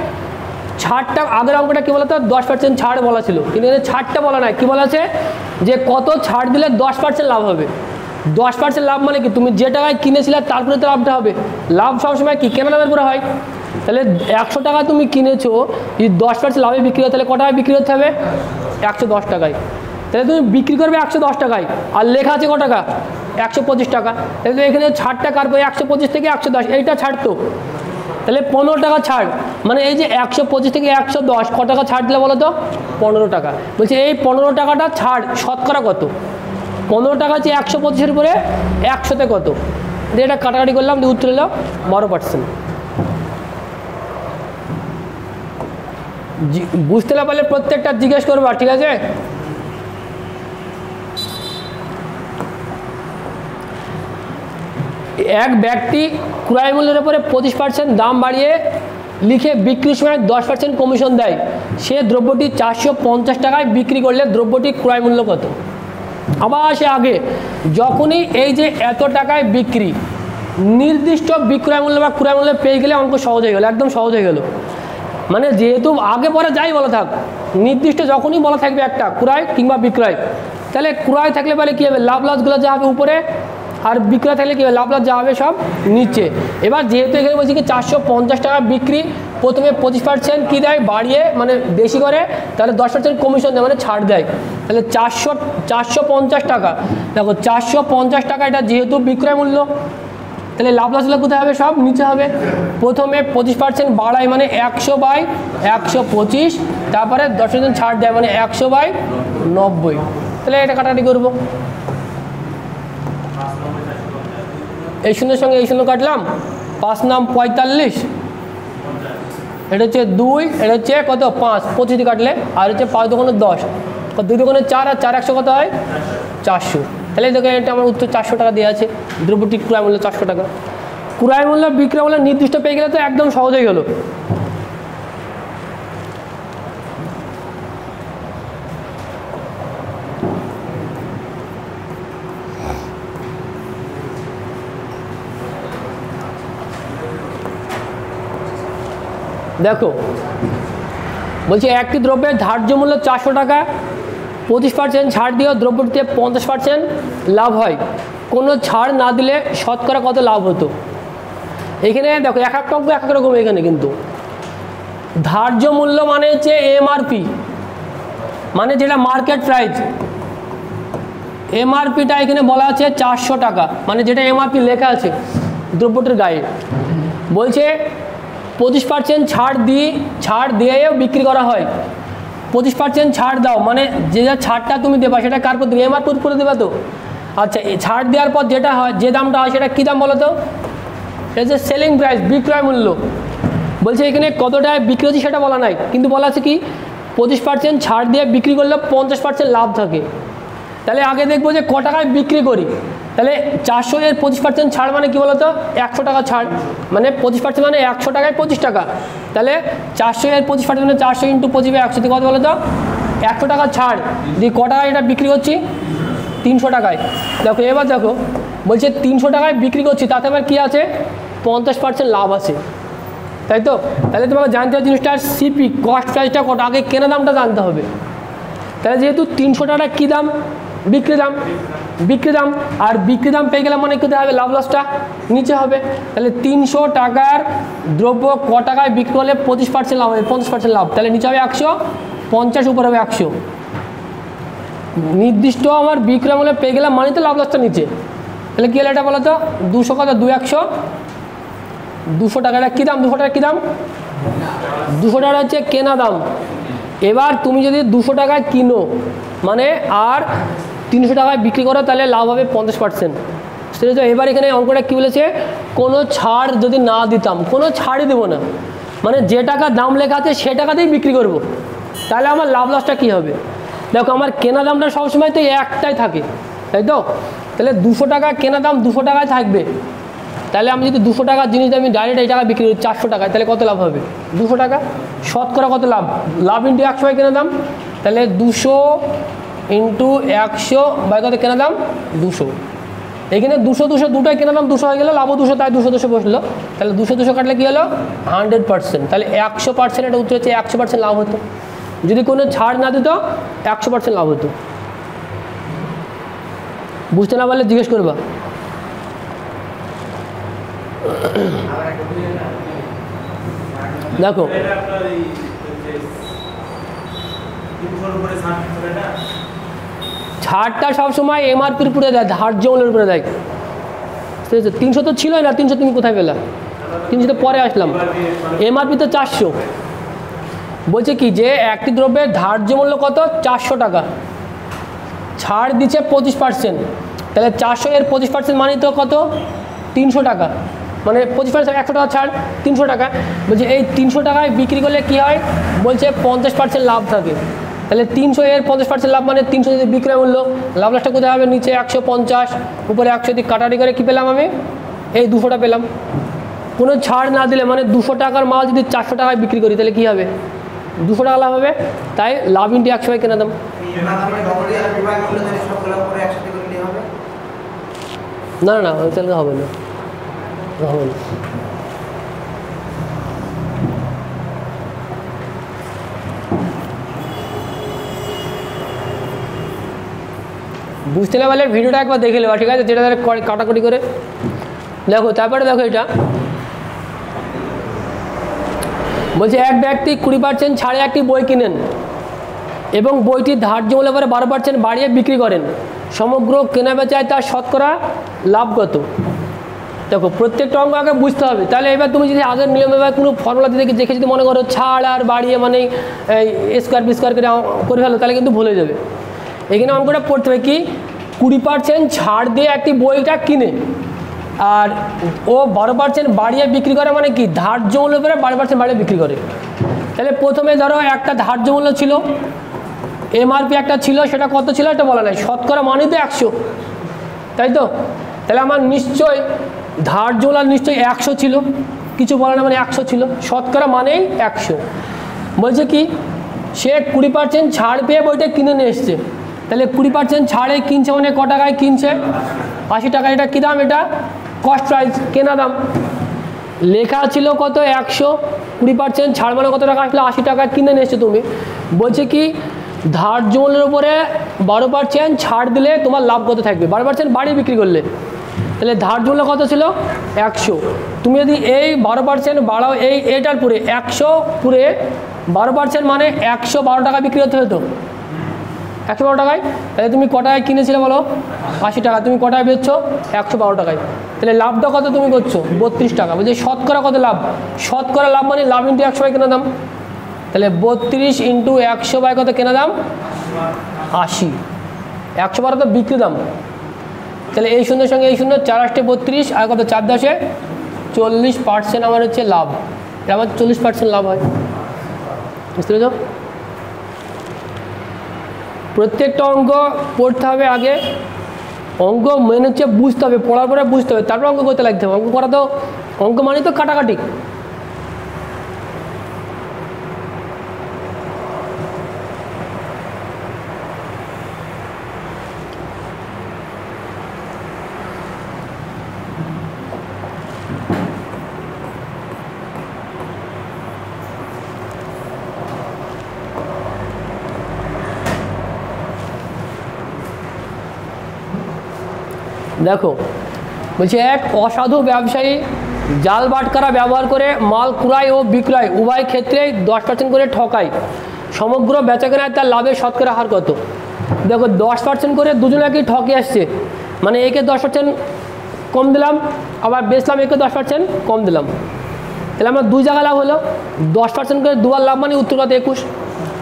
S1: ছাড়টা, আগের অঙ্কটা কী বলো তো, 10% ছাড় বলা ছিল, কিন্তু এখানে ছাড়টা বলা নাই, কী বলা আছে, যে কত ছাড় দিলে 10% লাভ হবে। 10% লাভ মানে কি, তুমি যে টাকায় কিনেছিলে তারপরে তো লাভটা হবে। লাভ সবসময় কি, কেনা দামের পরে হয়। তাহলে 100 টাকা তুমি কিনেছো, যদি 10% লাভে বিক্রি হয়, তাহলে ক টাকায় বিক্রি করতে হবে, 110 টাকায়। তাহলে তুমি বিক্রি করবে 110 টাকায়, আর লেখা আছে ক টাকা, 125 টাকা। তাহলে এখানে ছাড়টা কাটবে 125 থেকে 110, এইটা ছাড়তো, তাহলে 15 টাকা ছাড়, মানে এই যে 125 থেকে 110 কত টাকা ছাড় দিলে বলো তো? 15 টাকা। বলছে এই 15 টাকাটা ছাড় শতকরা কত? 15 টাকা হচ্ছে 125-এর উপরে 100-তে কত? দিয়ে এটা কাটাকাটি করলাম, দিয়ে উত্তর এলো 12%। বুঝতে না পারলে প্রত্যেকটা জিজ্ঞেস করবা, ঠিক আছে? এক ব্যক্তি ক্রয় মূল্যের উপরে 25% দাম বাড়িয়ে লিখে বিক্রির সময় 10% কমিশন দেয়। সে দ্রব্যটি 450 টাকায় বিক্রি করলে দ্রব্যটির ক্রয় মূল্য কত? আবার সে আগে যখনই এই যে এত টাকায় বিক্রি, নির্দিষ্ট বিক্রয় মূল্য বা ক্রয় মূল্য পেয়ে গেলে অঙ্ক সহজ হয়ে গেল, একদম সহজ হয়ে গেল। মানে যেহেতু আগে পরে যাই বলা থাক, নির্দিষ্ট যখনই বলা থাকবে একটা ক্রয় কিংবা বিক্রয়, তাহলে ক্রয় থাকলে পরে কী হবে? লাভ লসগুলো যা হবে উপরে, আর বিক্রয় থাকলে কী হবে? লাভ লস যা হবে সব নিচে। এবার যেহেতু এখানে বলছি কি 450 টাকা বিক্রি, প্রথমে 25% কী দেয়? বাড়িয়ে মানে বেশি করে, তাহলে 10% কমিশন দেয়, মানে ছাড় দেয়। তাহলে 450 টাকা, দেখো 450 টাকা এটা যেহেতু বিক্রয় মূল্য, তাহলে লাভ লসগুলো কোথায় হবে? সব নিচে হবে। প্রথমে 25% বাড়ায় মানে 100/125, তারপরে 10% ছাড় দেয় মানে 100/90। তাহলে এটা কাটাকাটি করবো, এই শূন্যের সঙ্গে এই শূন্য কাটলাম, 5 নাম 45, এটা হচ্ছে 2, এটা হচ্ছে কত? 5, 25 কাটলে, আর হচ্ছে 5 দোকানে 10, 2 দোকানে 4, আর 4 100 কত হয়? 400। তাহলে দেখো এটা আমার উত্তর 400 টাকা দেওয়া আছে। দ্রব্যটির ক্রয় মূল্য 400 টাকা। ক্রয় মূল্য বিক্রয় মূল্য নির্দিষ্ট পেয়ে গেলে তো একদম সহজ হয়ে গেল। দেখো বলছি একটি দ্রব্যের ধার্য মূল্য 400 টাকা, 25% ছাড় দিয়েও দ্রব্যটিতে 50% লাভ হয়। কোনো ছাড় না দিলে শতকরা কত লাভ হতো? এখানে দেখো এক এক অঙ্ক এক এক রকম। এখানে কিন্তু ধার্য মূল্য মানে হচ্ছে এমআরপি, মানে যেটা মার্কেট প্রাইস। এমআরপিটা এখানে বলা আছে 400 টাকা, মানে যেটা এমআরপি লেখা আছে দ্রব্যটির গায়ে। বলছে 25% ছাড় দিয়েও বিক্রি করা হয়। 25% ছাড় দাও মানে যে যা ছাড়টা তুমি দেবা সেটা কার উপর দেবে? এমআরপির উপরে দেবা তো। আচ্ছা, এই ছাড় দেওয়ার পর যেটা হয়, যে দামটা হয় সেটা কী দাম বলো তো? এটা হচ্ছে সেলিং প্রাইস, বিক্রয় মূল্য। বলছে এখানে কত টাকায় বিক্রি হচ্ছে সেটা বলা নাই, কিন্তু বলা আছে কি 25% ছাড় দিয়ে বিক্রি করলে 50% লাভ থাকে। তাহলে আগে দেখবো যে ক টাকায় বিক্রি করি। তাহলে 400 এর 25% ছাড় মানে কি বলতো? 100 টাকা ছাড়, মানে 25% মানে 100 টাকায় 25 টাকা। তাহলে 400 এর 25% মানে 400 × 25 100 কত বলতো? 100 টাকা ছাড় দিয়ে ক টাকায় এটা বিক্রি করছি? 300 টাকায়। দেখো এবার দেখো বলছে 300 টাকায় বিক্রি করছি, তাতে আবার কী আছে? 50% লাভ আছে, তাই তো? তাহলে তোমাকে জানতে হবে জিনিসটা সিপি কস্ট প্রাইসটা কত, আগে কেনা দামটা জানতে হবে। তাহলে যেহেতু 300 টাকা কী দাম? বিক্রি দাম। আর বিক্রি দাম পেয়ে গেলে মানে কোথায় হবে? লাভ লসটা নিচে হবে। তাহলে 300 টাকার দ্রব্য ক টাকায় বিক্রি করলে 25% লাভ হবে? 50% লাভ। তাহলে নিচে হবে 150, উপরে হবে 100। নির্দিষ্ট আমার বিক্রয় মূল্য পেয়ে গেলাম মানে তো লাভ লসটা নিচে। তাহলে কী হলো এটা বলো তো? 200 কত? 2 200 টাকা। এটা কী দাম? 200 টাকা কী দাম? 200 টাকা হচ্ছে কেনা দাম। এবার তুমি যদি 200 টাকায় কিনো মানে আর 300 টাকায় বিক্রি করো, তাহলে লাভ হবে 50%। সেটা তো। এবার এখানে অঙ্কটা কী বলেছে? কোনো ছাড় যদি না দিতাম, কোনো ছাড়ই দেবো না, মানে যে টাকা দাম লেখা আছে সে টাকাতেই বিক্রি করব, তাহলে আমার লাভ লসটা কী হবে? দেখো আমার কেনা দামটা সবসময় তো একটাই থাকে, তাই তো? তাহলে 200 টাকা কেনা দাম 200 টাকায় থাকবে। তাহলে আমি যদি 200 টাকার জিনিস আমি ডাইরেক্ট এই টাকা বিক্রি করি 400 টাকায়, তাহলে কত লাভ হবে? 200 টাকা। শতকরা কত লাভ? লাভ ইন্টু 100 কেনা দাম। তাহলে 200 ইন্টু 100 বাই কত কেনা দাম? 200। এখানে 200 দুটোই কেনা দাম 200 হয়ে গেলো, লাভও 200, তাই 200 বসলো। তাহলে 200 কাটলে কী হলো? 100%। তাহলে 100%, এটা উত্তর হচ্ছে 100% লাভ হতো। যদি কোনো ছাড় না দিত 100% লাভ হতো। বুঝতে না পারলে জিজ্ঞেস করবা। দেখো ছাড়টা সবসময় এমআরপির উপরে দেয়, ধার্য মূল্যের উপরে দেয়। ঠিক আছে, 300 তো ছিলই না, 300 তুমি কোথায় পেলা? 300 পরে আসলাম। এমআরপি তো 400। বলছে কি যে একটি দ্রব্যের ধার্য মূল্য কত? 400 টাকা, ছাড় দিচ্ছে 25%, তাহলে 400 এর 25% মানে তো কত? 300 টাকা, মানে 25% 100 টাকা ছাড়, 300 টাকা। বলছে এই 300 টাকায় বিক্রি করলে কি হয়? বলছে 50% লাভ থাকে। তাহলে 300 এর 50% লাভ মানে 300 যদি বিক্রয় মূল্য, লাভ লাভটা কোথায় হবে? নিচে 150, উপরে 100 দিয়ে কাটারি করে কী পেলাম আমি? এই 200টা পেলাম। কোনো ছাড় না দিলে মানে 200 টাকার মাল যদি 400 টাকায় বিক্রি করি তাহলে কী হবে? 200 টাকা লাভ হবে। তাই লাভ ইন্টু 100 কেনা দাম। না না না, তাহলে হবে না, হবে না। বুঝতে না পারলে ভিডিওটা একবার দেখে নেবা, ঠিক আছে, যেটা কাটাকুটি করে দেখো। তারপরে দেখো এটা বলছে এক ব্যক্তি 20% ছাড়ে একটি বই কিনেন এবং বইটির ধার্য মূল্যের পরে 12% বাড়িয়ে বিক্রি করেন, সমগ্র কেনা বেচায় তার শতকরা লাভ কত? দেখো প্রত্যেকটা অঙ্ক আগে বুঝতে হবে। তাহলে এবার তুমি যদি আগের নিয়মে বা কোনো ফর্মুলা দিয়ে দেখে যদি মনে করো ছাড় আর বাড়িয়ে মানে স্কোয়ার বি স্কোয়ার করে ফেলো, তাহলে কিন্তু ভুলে যাবে। এখানে অঙ্কটা পড়তে হবে কি 20% ছাড় দিয়ে একটি বইটা কিনে আর ও 12% বাড়িয়ে বিক্রি করে, মানে কি ধার্য মূল্য করে 12% বাড়িয়ে বিক্রি করে। তাহলে প্রথমে ধরো একটা ধার্য মূল্য ছিল, এমআরপি একটা ছিল, সেটা কত ছিল এটা বলা নাই, শতকরা মানেই তো 100, তাই তো? তাহলে আমার নিশ্চয়ই ধার্য মূল্য নিশ্চয়ই 100 ছিল, কিছু বলা না, মানে 100 ছিল, শতকরা মানেই 100। বলছে কি সে 20% ছাড় পেয়ে বইটা কিনে নিয়ে এসছে, তাহলে 20% ছাড়ে কিনছে মানে ক টাকায় কিনছে? 80 টাকা। এটা কী দাম? এটা কস্ট প্রাইস, কেনা দাম। লেখা ছিল কত? 100, 20% ছাড় মানে কত টাকা আসলে? 80 টাকা, কিনে নিয়ে এসছো তুমি। বলছে কি ধার্য মূল্যের উপরে 12% ছাড় দিলে তোমার লাভ কত থাকবে? 12% বাড়িয়ে বিক্রি করলে, তাহলে ধার্য মূল্য কত ছিল? 100। তুমি যদি এই 12% বাড়াও, এইটার পুরে 100 পুরে 12% মানে 112 টাকা বিক্রি করতে হতো, 112 টাকায়। তাহলে তুমি ক টাকায় কিনেছিলে বলো? 80 টাকা। তুমি ক টাকায় বেচছো? 112 টাকায়। তাহলে লাভটা কত তুমি করছো? 32 টাকা। বলছি শতকরা কত লাভ? শতকরা লাভ মানে লাভ ইন্টু 100 কেনা দাম। তাহলে 32 ইন্টু 100 বাই কত কেনা দাম? 80। 112 তো বিক্রি দাম। তাহলে এই শূন্যের সঙ্গে এই শূন্য, 4 8 32 আর কত 4 10 40% আমার হচ্ছে লাভ। এটা আমার 40% লাভ হয়। বুঝতে পেরেছ? প্রত্যেকটা অঙ্ক পড়তে হবে আগে, অঙ্ক মেন হচ্ছে বুঝতে হবে, পড়ার পরে বুঝতে হবে, তারপর অঙ্ক করতে লাগতে হবে। অঙ্ক করা তো, অঙ্ক মানে তো কাটাকাটি। দেখো বলছে এক অসাধু ব্যবসায়ী জাল বাটখারা ব্যবহার করে মাল ক্রয় ও বিক্রয় উভয় ক্ষেত্রেই 10% করে ঠকায়, সমগ্র বেচাকেনায় তার লাভের শতকরা হার কত? দেখো 10% করে দুজনাকেই ঠকে আসছে, মানে একে 10% কম দিলাম, আবার বেচলাম একে 10% কম দিলাম, তাহলে আমার দুই জায়গা লাভ হলো। 10% করে দুবার লাভ মানে উত্তর কত? 21।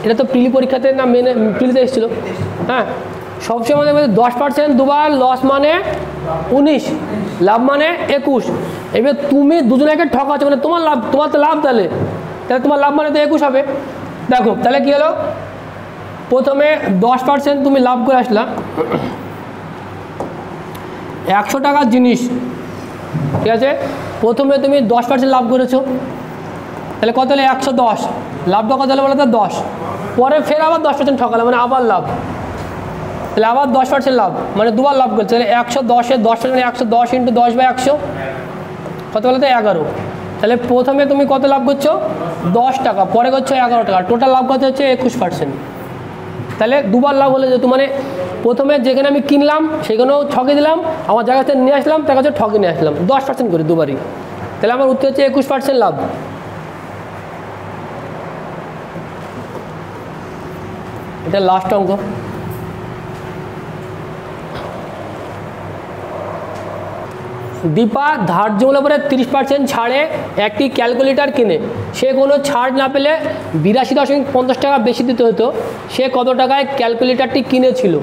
S1: এটা তো প্রিলি পরীক্ষাতে না মেনে প্রিলিতে এসেছিলো। হ্যাঁ, সবসময় আমাদের 10% দুবার লস মানে 19, লাভ মানে 21। এবার তুমি দুজনকে ঠকাচ্ছ, মানে তোমার লাভ, তোমার তো লাভ, তাহলে তোমার লাভ মানে তো 21 হবে। দেখো তাহলে কী হলো, প্রথমে 10% তুমি লাভ করে আসলা, 100 টাকার জিনিস, ঠিক আছে, প্রথমে তুমি 10% লাভ করেছো, তাহলে কত হলে? 110। লাভটা কত হলে বলো তো? 10। পরে ফের আবার 10% ঠকালে, মানে আবার লাভ, তাহলে আবার 10% লাভ, মানে দুবার লাভ করছে। তাহলে 110-এর 10% 110 ইন্টু 10 বাই 100 কত বলো তো? 11। তাহলে প্রথমে তুমি কত লাভ করছো? 10 টাকা, পরে করছো 11 টাকা, টোটাল লাভ কত হচ্ছে? 21%। তাহলে দুবার লাভ হলে যেহেতু, মানে প্রথমে যেখানে আমি কিনলাম সেখানেও ঠকে দিলাম, আমার জায়গা থেকে নিয়ে আসলাম তার কাছে ঠকে নিয়ে আসলাম, 10% করে দুবারই। তাহলে আমার উত্তর হচ্ছে 21% লাভ। এটা লাস্ট অঙ্ক। দীপা ধার্য মূল্যের উপরে 30% ছাড়ে একটি ক্যালকুলেটর কিনে, সে কোনো ছাড় না পেলে 82.50 টাকা বেশি দিতে হতো, সে কত টাকায় ক্যালকুলেটরটি কিনেছিল।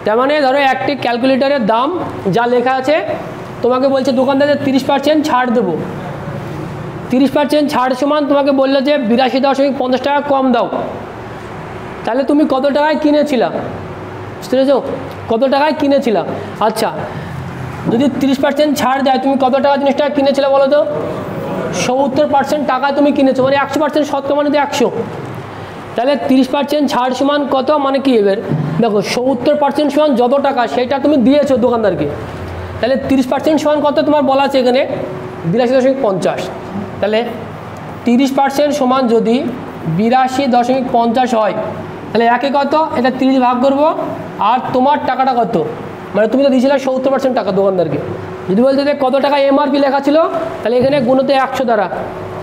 S1: তার মানে ধরো একটি ক্যালকুলেটরের দাম যা লেখা আছে, তোমাকে বলছে দোকানদার 30% ছাড় দেবো, 30% ছাড় সমান তোমাকে বললো যে 82.50 টাকা কম দাও, তাহলে তুমি কত টাকায় কিনেছিলা, বুঝতে পেরেছো? কত টাকায় কিনেছিলা। আচ্ছা, যদি 30% ছাড় দেয় তুমি কত টাকা জিনিসটা কিনেছিলে বলো তো? 70% টাকায় তুমি কিনেছো, মানে 100% শতকরা মানে তো 100, তাহলে 30% ছাড় সমান কত, মানে কি এবার দেখো 70% সমান যত টাকা সেটা তুমি দিয়েছো দোকানদারকে, তাহলে 30% সমান কত তোমার বলা আছে এখানে 82.50, তাহলে 30% সমান যদি 82.50 হয় তাহলে একে কত, এটা 30 ভাগ করবো, আর তোমার টাকাটা কত, মানে তুমি তো দিয়েছিলে 70% টাকা দোকানদারকে। যদি বলতে যে কত টাকা এমআরপি লেখা ছিল, তাহলে এখানে গুণতে 100 দ্বারা,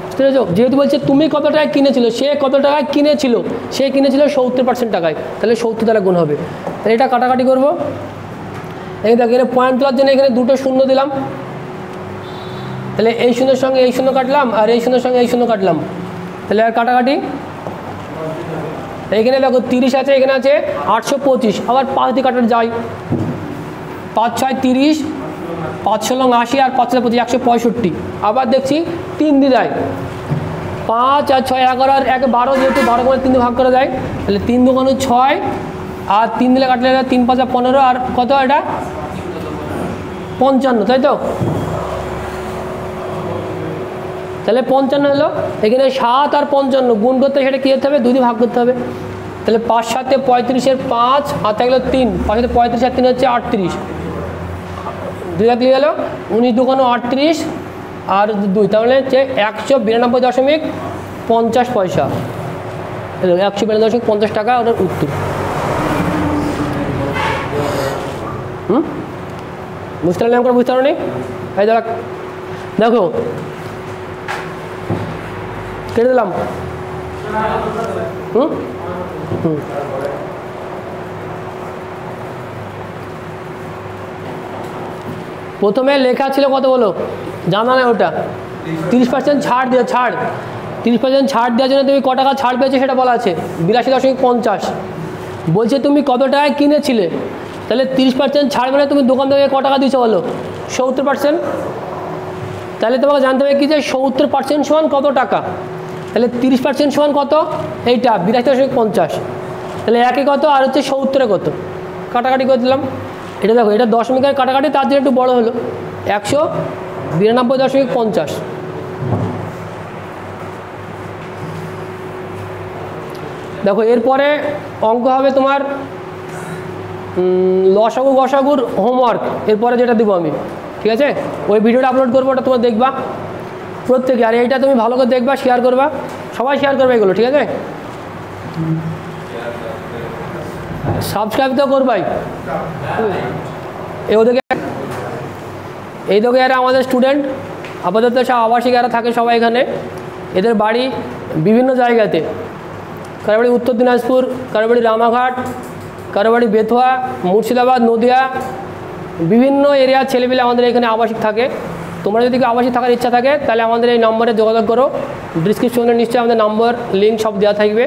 S1: বুঝতে পেরেছো? যেহেতু বলছে তুমি কত টাকায় কিনেছিল, সে কত টাকায় কিনেছিল, সে কিনেছিল 70% টাকায়, তাহলে 70 দ্বারা গুণ হবে। তাহলে এটা কাটাকাটি করবো, এই দেখো এখানে পয়েন্ট তোলার জন্য এখানে দুটো শূন্য দিলাম, তাহলে এই শূন্যের সঙ্গে এই শূন্য কাটলাম, আর এই শূন্যের সঙ্গে এই শূন্য কাটলাম, তাহলে আর কাটাকাটি। এখানে দেখো 30 আছে, এখানে আছে 825, আবার 5 দিয়ে কাটার যাই, 5 6 30, 5 16 80, আর 5 25 165, আবার দেখছি 3 দিয়ে যায়, 5 আর 6 11 আর 1 12, যেহেতু 12 করে 3 দিয়ে ভাগ করা যায়, তাহলে 3 2 6, আর 3 দিলে কাটলে 3 5 15, আর কত এটা 55, তাই তো? তাহলে 55 হলো, এখানে 7 আর 55 গুণ করতে সেটা কী করতে হবে, 2 দিয়ে ভাগ করতে হবে, তাহলে 5 7 35 5, আর থাকলো 3, 5 35 আর 3 হচ্ছে 38, 2 ভাগ গেল 19 2 38, আর 2, তাহলে হচ্ছে 192.50 পয়সা, 192.50 টাকা ওটার উত্তর। বুঝতে পারলাম, করে বুঝতে পারো নি? এই দেখো কেটে দিলাম। প্রথমে লেখা ছিল কত বলো, জানা না ওটা 30% ছাড় দিয়ে, ছাড় 30% ছাড় দেওয়ার জন্য তুমি ক টাকা ছাড় পেয়েছো সেটা বলা আছে 82.50, বলছে তুমি কত টাকায় কিনেছিলে, তাহলে 30% ছাড় মানে তুমি দোকানদারকে ক টাকা দিয়েছো বলো, 70%, তাহলে তোমাকে জানতে হবে কি যে 70% সমান কত টাকা, তাহলে 30% সমান কত, এইটা 82.50, তাহলে একে কত আর হচ্ছে 70 কত, কাটাকাটি করে দিলাম। এটা দেখো এটা দশমিকের কাটাকাটি, তার জন্য একটু বড় হলো 192.50। দেখো এরপরে অঙ্ক হবে তোমার লসাগু গসাগুর হোমওয়ার্ক, এরপরে যেটা দেবো আমি, ঠিক আছে? ওই ভিডিওটা আপলোড করবো, ওটা তোমার দেখবা প্রত্যেকে, আর এইটা তুমি ভালো করে দেখবা, শেয়ার করবা, সবাই শেয়ার করবে এগুলো, ঠিক আছে? সাবস্ক্রাইব তো করবাই। এই দেখো এরা আমাদের স্টুডেন্ট, আপাতত সব আবাসিক এরা থাকে সবাই এখানে, এদের বাড়ি বিভিন্ন জায়গাতে, কারো বাড়ি উত্তর দিনাজপুর, কারো বাড়ি রামাঘাট, কারো বাড়ি বেথুয়া, মুর্শিদাবাদ, নদিয়া, বিভিন্ন এরিয়ার ছেলেপিলে আমাদের এখানে আবাসিক থাকে। তোমরা যদি আবাসিক থাকার ইচ্ছা থাকে তাহলে আমাদের এই নম্বরে যোগাযোগ করো, ডিসক্রিপশনে নিশ্চয়ই আমাদের নম্বর লিঙ্ক সব দেওয়া থাকবে।